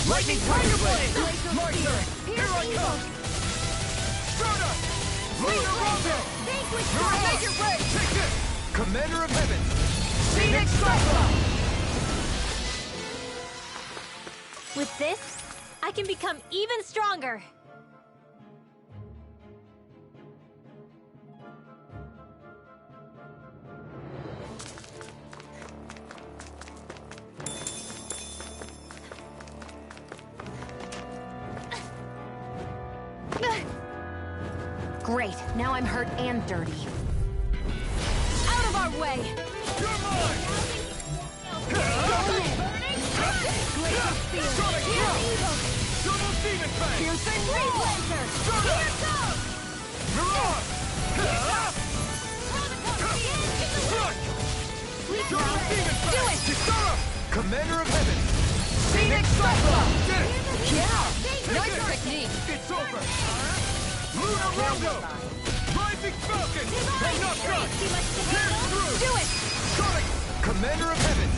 Lightning Tiger Blade! Martyr! Here I come! Stardust! Lunarongo! Make it rain! Take this! Commander of Heaven! Phoenix Cyclone! With this, I can become even stronger! Great. Now I'm hurt and dirty. Out of our way! You're mine! Sonic Throw! Double Demon Fang! Piercing Freeze Lancer! Here goes! Mirage! Crush! Double Demon Fang! Do it! Kisara! Commander of Heaven! Phoenix Cyclone! Did it! Yeah! Nice technique! It's over! Lunarongo! Rising Falcon! I'm not done! Pierce through! Do it! Sonic! Commander of Heaven!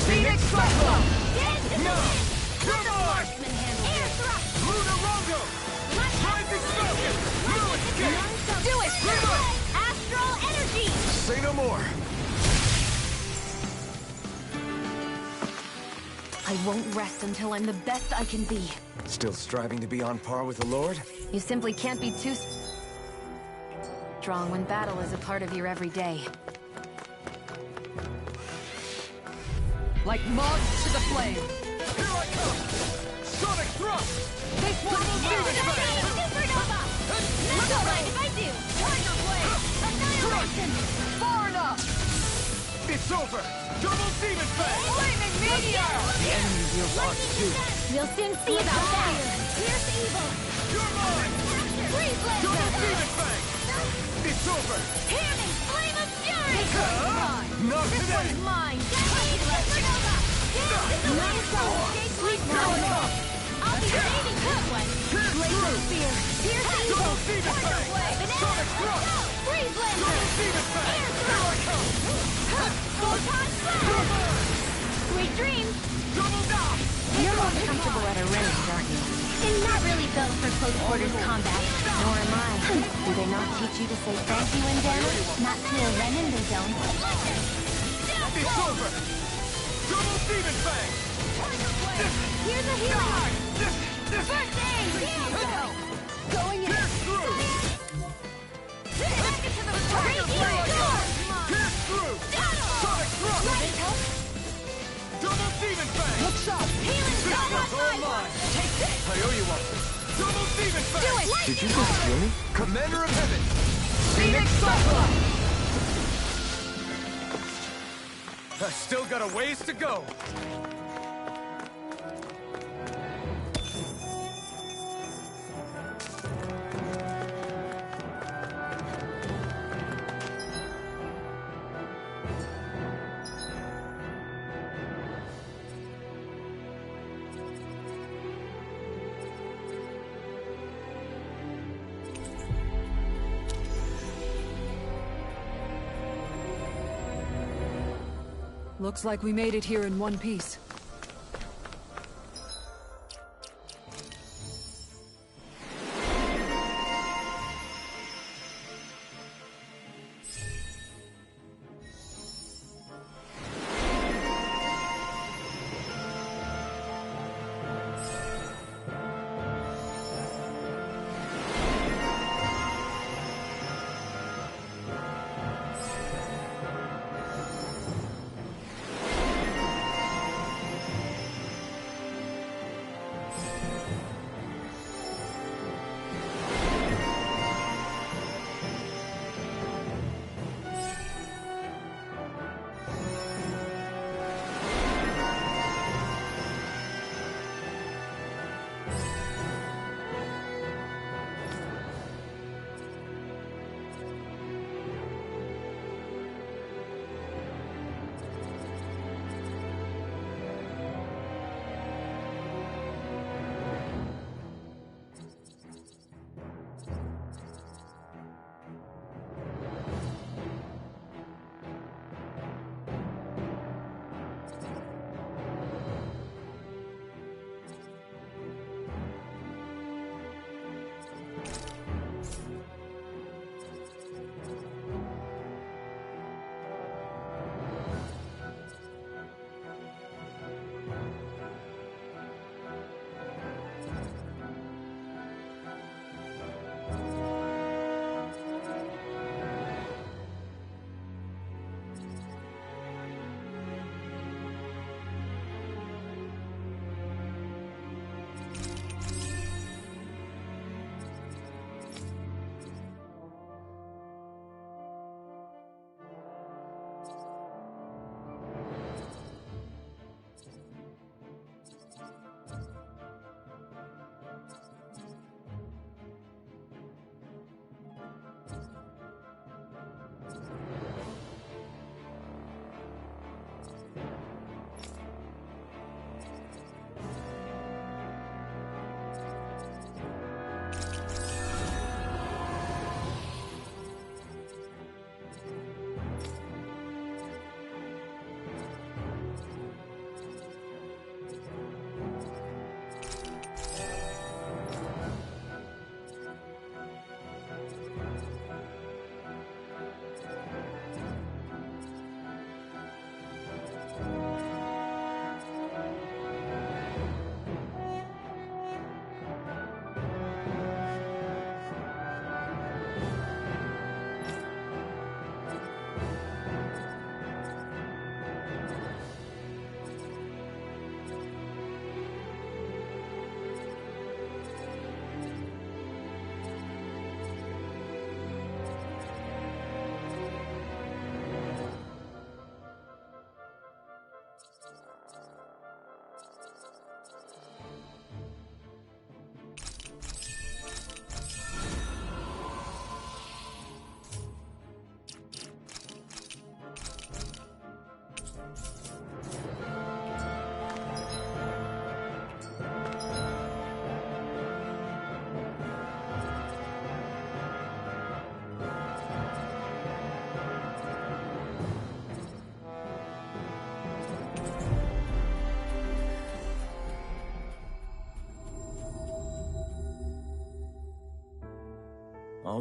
Phoenix Cyclone! No! Come on! Air thrust! Lunarongo! Rising Falcon! No escape! Do it! Astral energy! Say no more. I won't rest until I'm the best I can be. Still striving to be on par with the Lord? You simply can't be too strong when battle is a part of your everyday. Like moths to the flame! Here I come! Sonic Thrust! This one's Demon Fang! Supernova! That's alright if I do! Tiger Blade! Annihilation! far enough! It's over! Double Demon Fang! Flaming meteor! The enemy deals lots too. We'll soon see about that! Here's evil! You're mine! Freeze Double Lancer! Demon Fang! It's over! Hammy Flame of Fury! Not This today! one's mine! Supernova! Nice! Sweet power! Demon Fang! Sonic Thrust! Freeze Laser! Double Demon Fang! Air Here I come! Photon Blast! Sweet dreams! Double Dot! You're more comfortable at a range, aren't you? I'm not really built for close quarters combat. Nor am I. Do they not teach you to say thank you in damage? Not to a Renin, they don't. It's over! Double Demon Fang! Here's a healing heart! First aid! Going in! Pierce through! Back into the Tornado Pierce through! Sonic Thrust! Double Demon Fang! Looks up! Healing This shot one's all on mine! Take this! I owe you one! Double Demon Fang! Do it! Did you just hear me? Commander of Heaven! Phoenix Cyclone! I still got a ways to go! Looks like we made it here in one piece.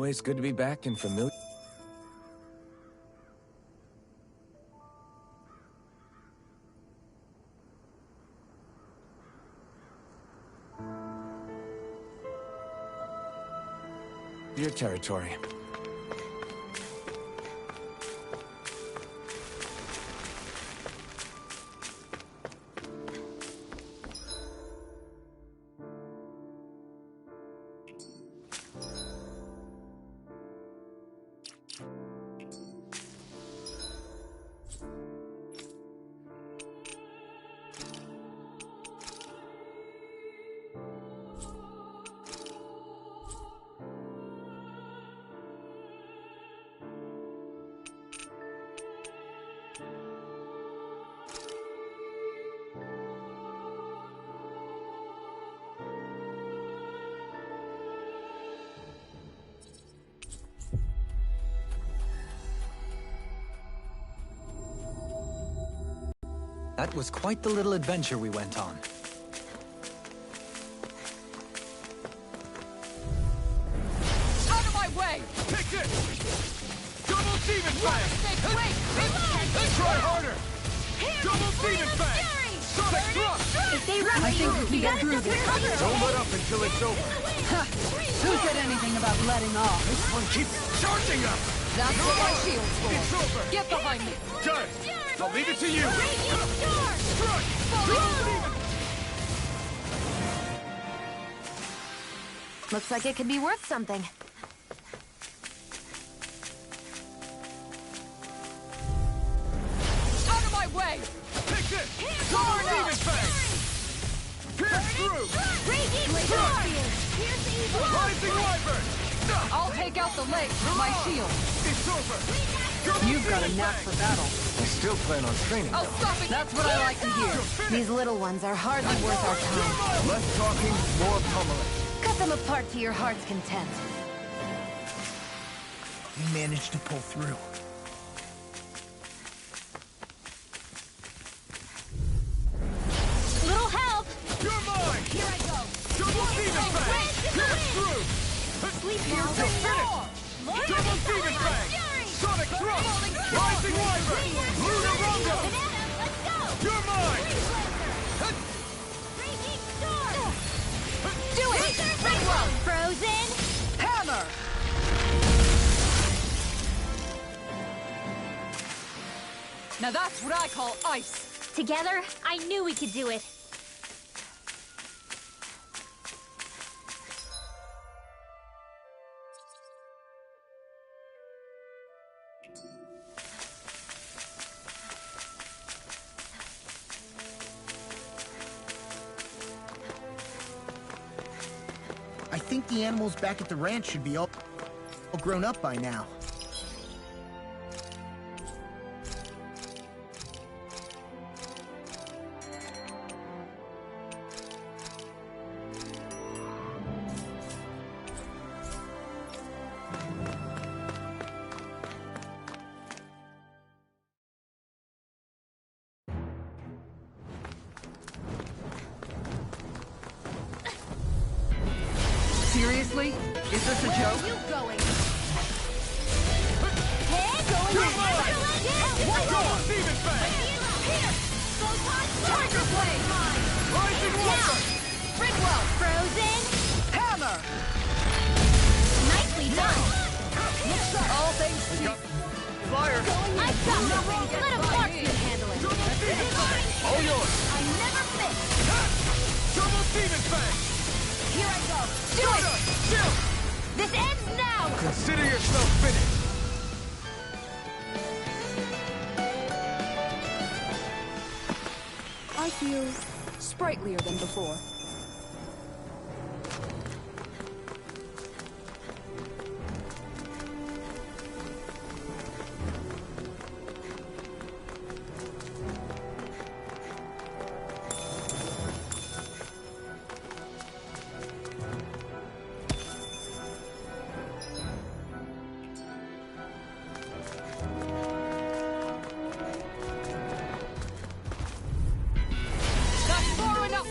Always good to be back in familiar... your territory. That was quite the little adventure we went on. Out of my way! Take this! Double demon fang! Let's try harder! Double demon fang! Sonic thrust! I think we can get through this. Don't let up until it's over. Who said anything about letting off? This one keeps charging us! That's what my shield's for. It's over! Get behind me. Done! I'll leave it to you! Strike! Looks like it could be worth something. Out of my way! Take this! Double demon fang! Pierce through! Rising wyvern! I'll take out the legs with my shield. It's over! You've got a knack for battle. I still plan on training, I'll though. stop it. That's what I like to hear. These little ones are hardly worth our time. Less talking, more pummeling. Cut them apart to your heart's content. We managed to pull through. Little help! You're mine! Here I go! Double demon fang! Pierce through! Sleep You're now. finished! Double demon fang! Sonic thrust! Rising wyvern! Lunar rondo! Let's go! You're mine! Raging storm! Do it! Frozen! Hammer! Now that's what I call ice. Together, I knew we could do it. I think the animals back at the ranch should be all grown up by now. Seriously? Is this a joke? You going? Double demon fang! Tiger Blade! Rising wyvern! Fridwell! Frozen! Hammer! Nicely done! All things to Fire! I've got nothing! Let him marksman handle it! Double demon fang! All yours! I never miss! Double demon fang! Here I go! Do it! Chill! This ends now! Consider yourself finished! I feel sprightlier than before. That's far enough!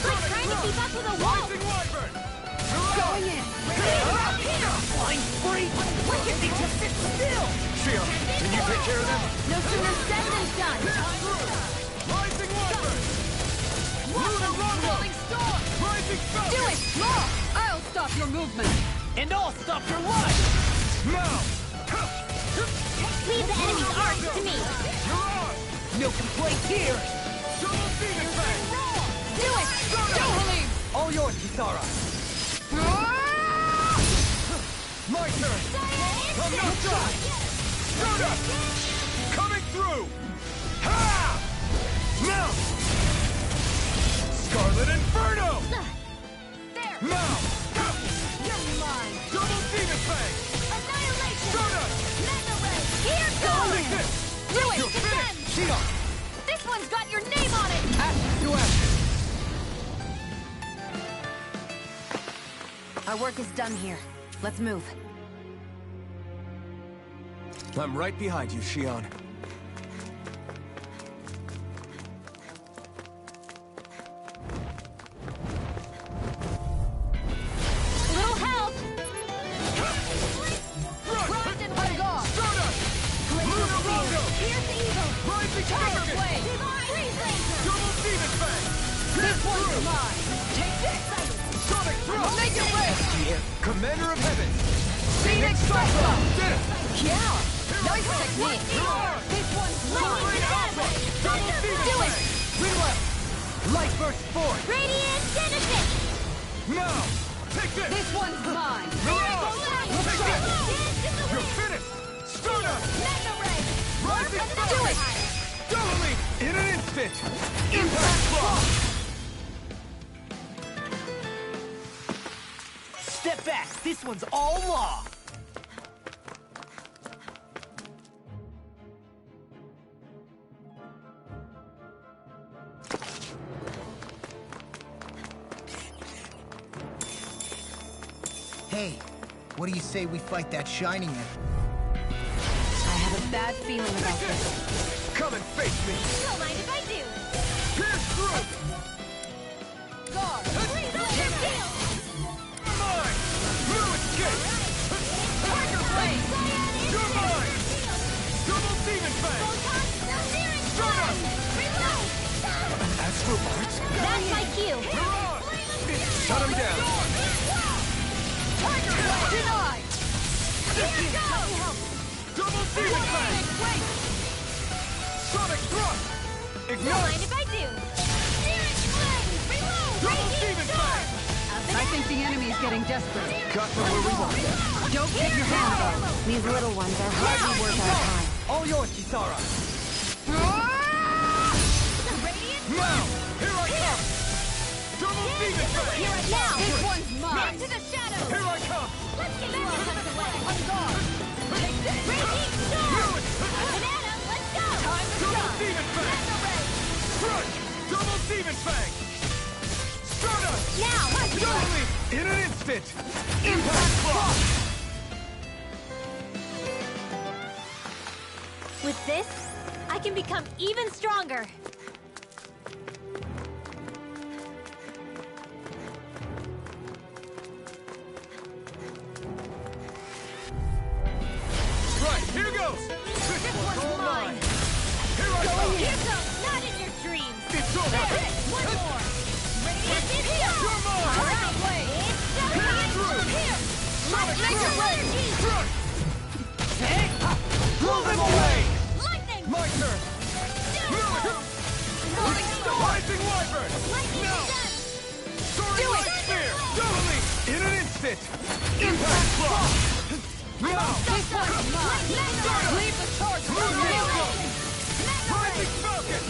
like trying to keep up with a wall! Going in! Flying free! Why can't they just sit still? Shion, can you take care of them? No sooner said than done! Rising Wyvern! Lunar Rondo! Storm! Rising Falcon! Do it! Law! I'll stop your movement! And I'll stop your life! Now! Leave the enemy's arcs to me! You're on! No complaints here! Double Demon Fang! Do it! Dohalim! All yours, Kisara! My turn! I'm not done! Stardust! Coming through! Ha! Now! Scarlet Inferno! There! Now! You're mine! Double Demon Fang! Annihilation! Stardust! Mega Ray! Here Take goes! this! Do it! You're Defend! finished! Shion! This one's got your name on it! Ashes to ashes! Our work is done here. Let's move. I'm right behind you, Shion. Little help! Rise and fight! Stardust! Lunar Rondo! Here's the evil! Rising Power Falcon! Blade! Freeze Laser! Double Demon Fang! This one's mine! Take this! Sonic Thrust! Make it rain! Commander of Heaven! Phoenix Cyclone! Did it! Yeah! Nice technique! This one's lightning Alpha! Double Demon Do it! Fang! Reload! Light burst forth! Radiant Genesis! Now! Take this! This one's mine! Mirage! Take this! You're You're finished! Stardust! Mega Ray! Rising Do Falcon! it! Doubling! In an instant! Impact Block! Step back! This one's all law! Hey, what do you say we fight that Shining Man? I have a bad feeling about this. Come and face me! Don't mind if I do! Pierce through! Guard! Freeze Laser! Mine! No escape! Tiger Blade! You're mine! Double Demon Fang! Stardust! Astral Arts? That's my cue! Mirage! Shut him down! Tiger Blade! Denied! Double Demon Fang! Sonic Thrust! Don't Ignite! mind if I do! Double Demon Fang! I think the enemy is getting desperate. Got them where we want them. Don't take your hands off. These little ones are hardly worth our time. All yours, Kisara! Now! Here I come! Double Demon Fang! Here and now! This one's mine! To the shadows! Here I come! Let's get you tucked away! On guard! Take this! Raging Storm! Banana, let's go! Time to Double shine! Demon Fang! Crush! Double Demon Fang! Stardust! Now! Doubling! In an instant! Impact Block! With this, I can become even stronger! Right, here goes! This one's all mine! Here I come! Here comes, not in your dreams! It's over! There, one more! Radiant is here! You're mine! Tiger Blade! It's showtime! through! Here! Sonic Laser Thrust! energy! Crush! Blow them away! Lightning! My turn! Rolling storm! Rising Wyvern! Lightning Now! done! Soaring Light Spear! Doubling! In an instant! Impact Block! Now! This one's mine! Leave the charge for me! Rising Falcon!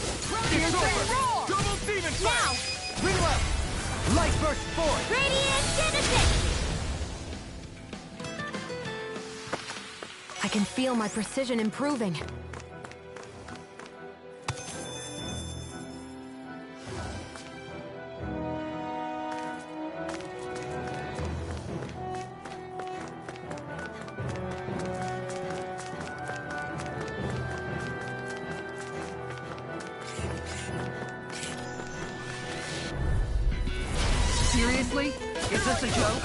It's over! Double Demon Now! Fang! Reload! Light burst forth! Radiant Genesis! I can feel my precision improving. Seriously? Is this a joke?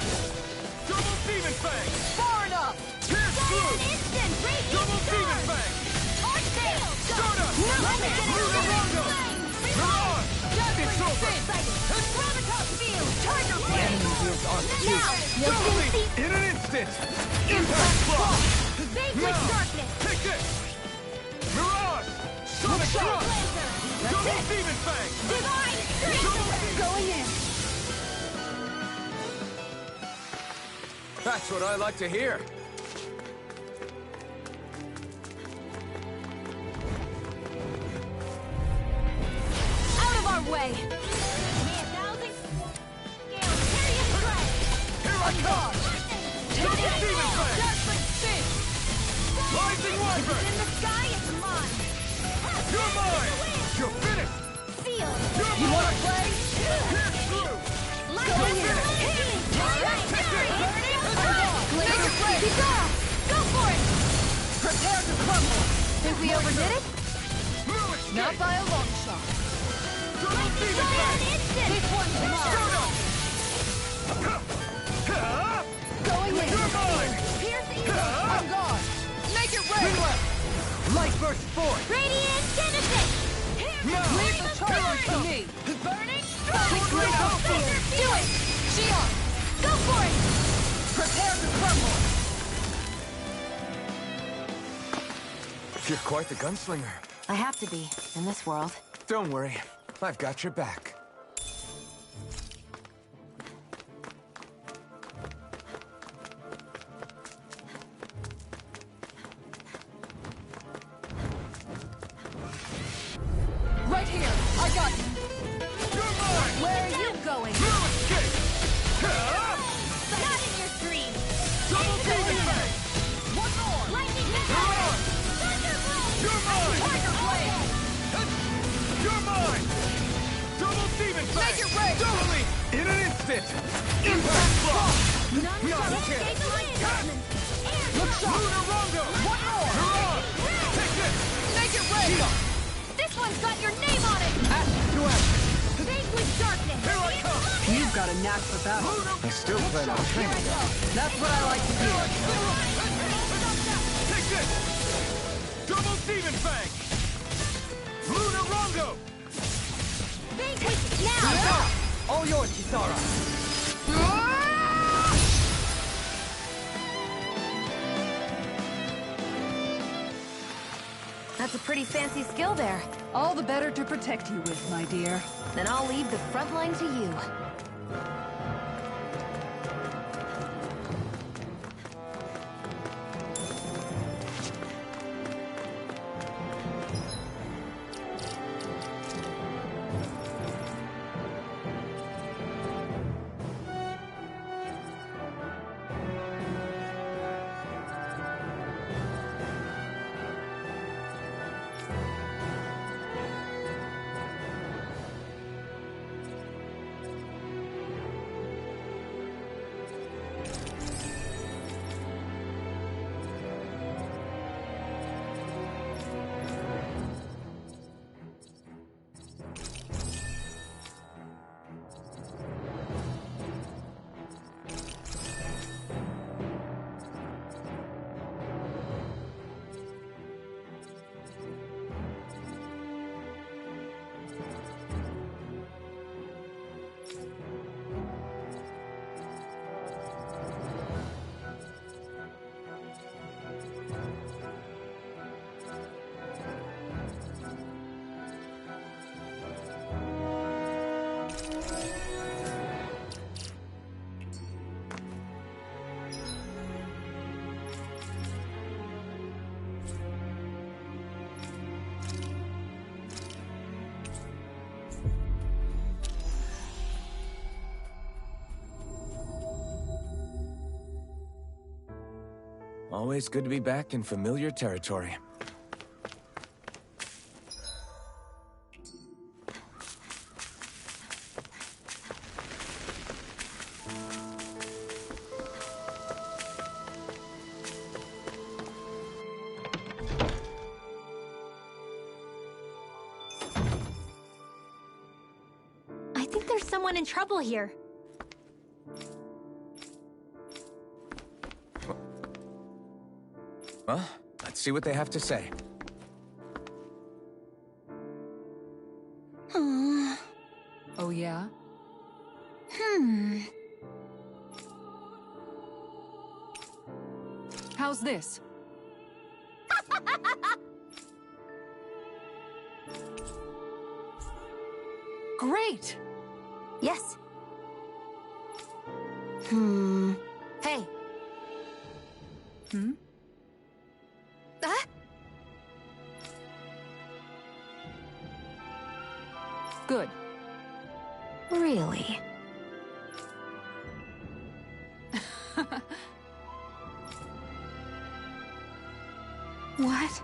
Double Demon Fang! Far enough! Pierce through! Double Demon Fang! Stardust! Lunarongo! Mirage! It's over! Double Leap! In an instant! Impact Block! Now! Take this! Mirage! Sonic Thrust! Double Demon Fang! Going in! That's what I like to hear. Out of our way! Here I come! Double Demon Fang! Rising Wyvern! In the sky, it's mine! You're mine! You're finished! Feel! You're You mine! wanna play? Pierce through! Go for it! Prepare to crumble! Think we overdid it? Blue escape! Not by a long shot. Double Demon Fang! This one's mine! Going in! You're mine! I'm gone! Make it rain! Light burst forth! Radiant Genesis! Leave the charge to me! Burning Great Alpha! Do it! Shion! Go for it! Prepare to crumble! You're quite the gunslinger. I have to be, in this world. Don't worry. I've got your back. Right here! I got you! You're mine! Where are you going? Blue escape! Not in your dreams! Double Demon Fang! One more! Lightning Mirage! You're mine! Tiger Blade! You're mine! Double Demon Fang! Make it rain! Double Leap! In an instant! Impact Block! None No shall chance! escape my judgment! Look sharp! Lunarongo! One more! Mirage! Take this! Make it rain! This one's got your name on it! Action to action! Vanquish darkness! Here I come! You've got a knack for battle. I still plan on training. That's what I like to hear. Take this! Double Demon Fang! Lunarongo! Vanquish now! All yours, Kisara! That's a pretty fancy skill there. All the better to protect you with, my dear. Then I'll leave the front line to you. Always good to be back in familiar territory. I think there's someone in trouble here. Well, let's see what they have to say. Oh, yeah? How's this? Great! Yes. Hey. Ah? Good. Really? What?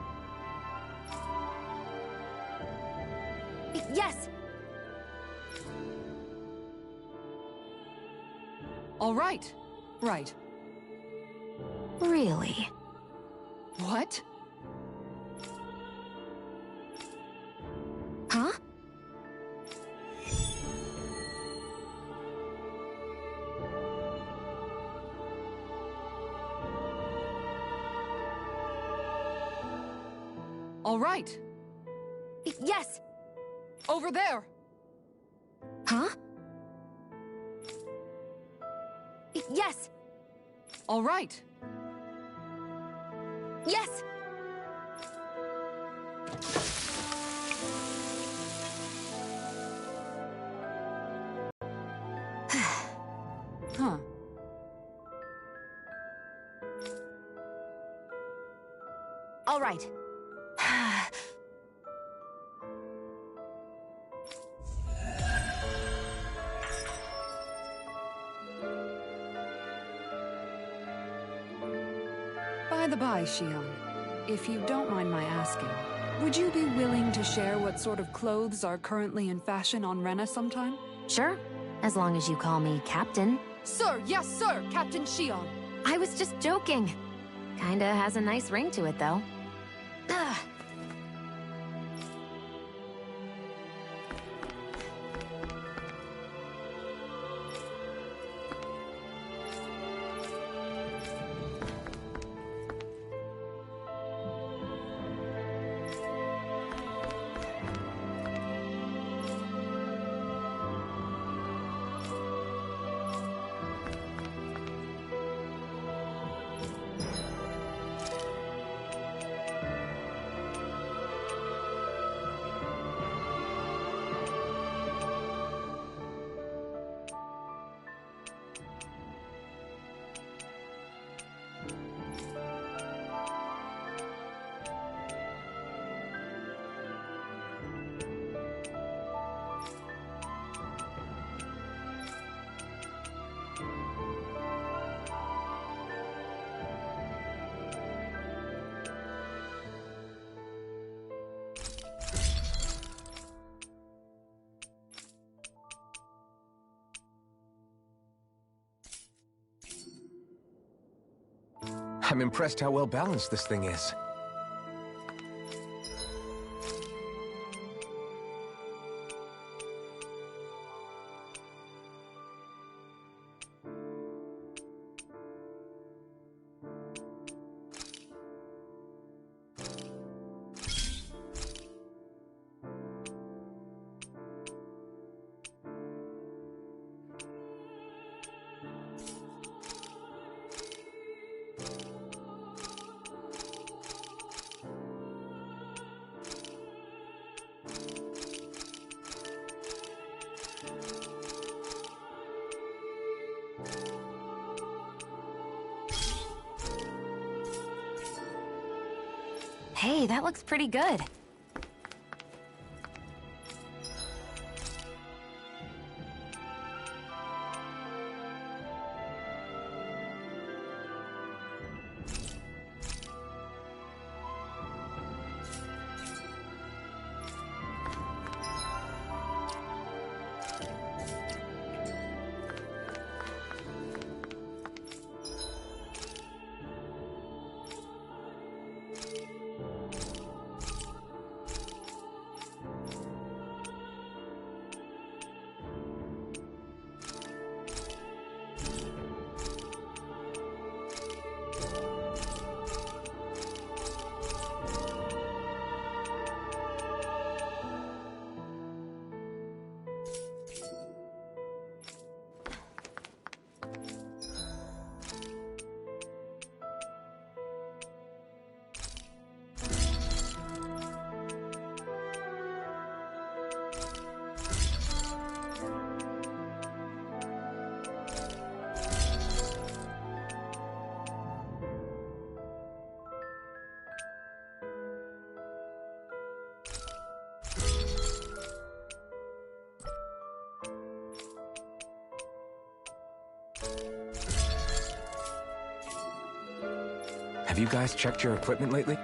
Yes! All right. Right. Really? What? Huh? All right. Yes! Over there! Huh? Yes! All right. Yes! Huh. All right. By the by, Shion, if you don't mind my asking, would you be willing to share what sort of clothes are currently in fashion on Rena sometime? Sure, as long as you call me Captain. Sir, yes, sir, Captain Shion. I was just joking. Kinda has a nice ring to it, though. Ugh. I'm impressed how well balanced this thing is. Hey, that looks pretty good. Have you guys checked your equipment lately?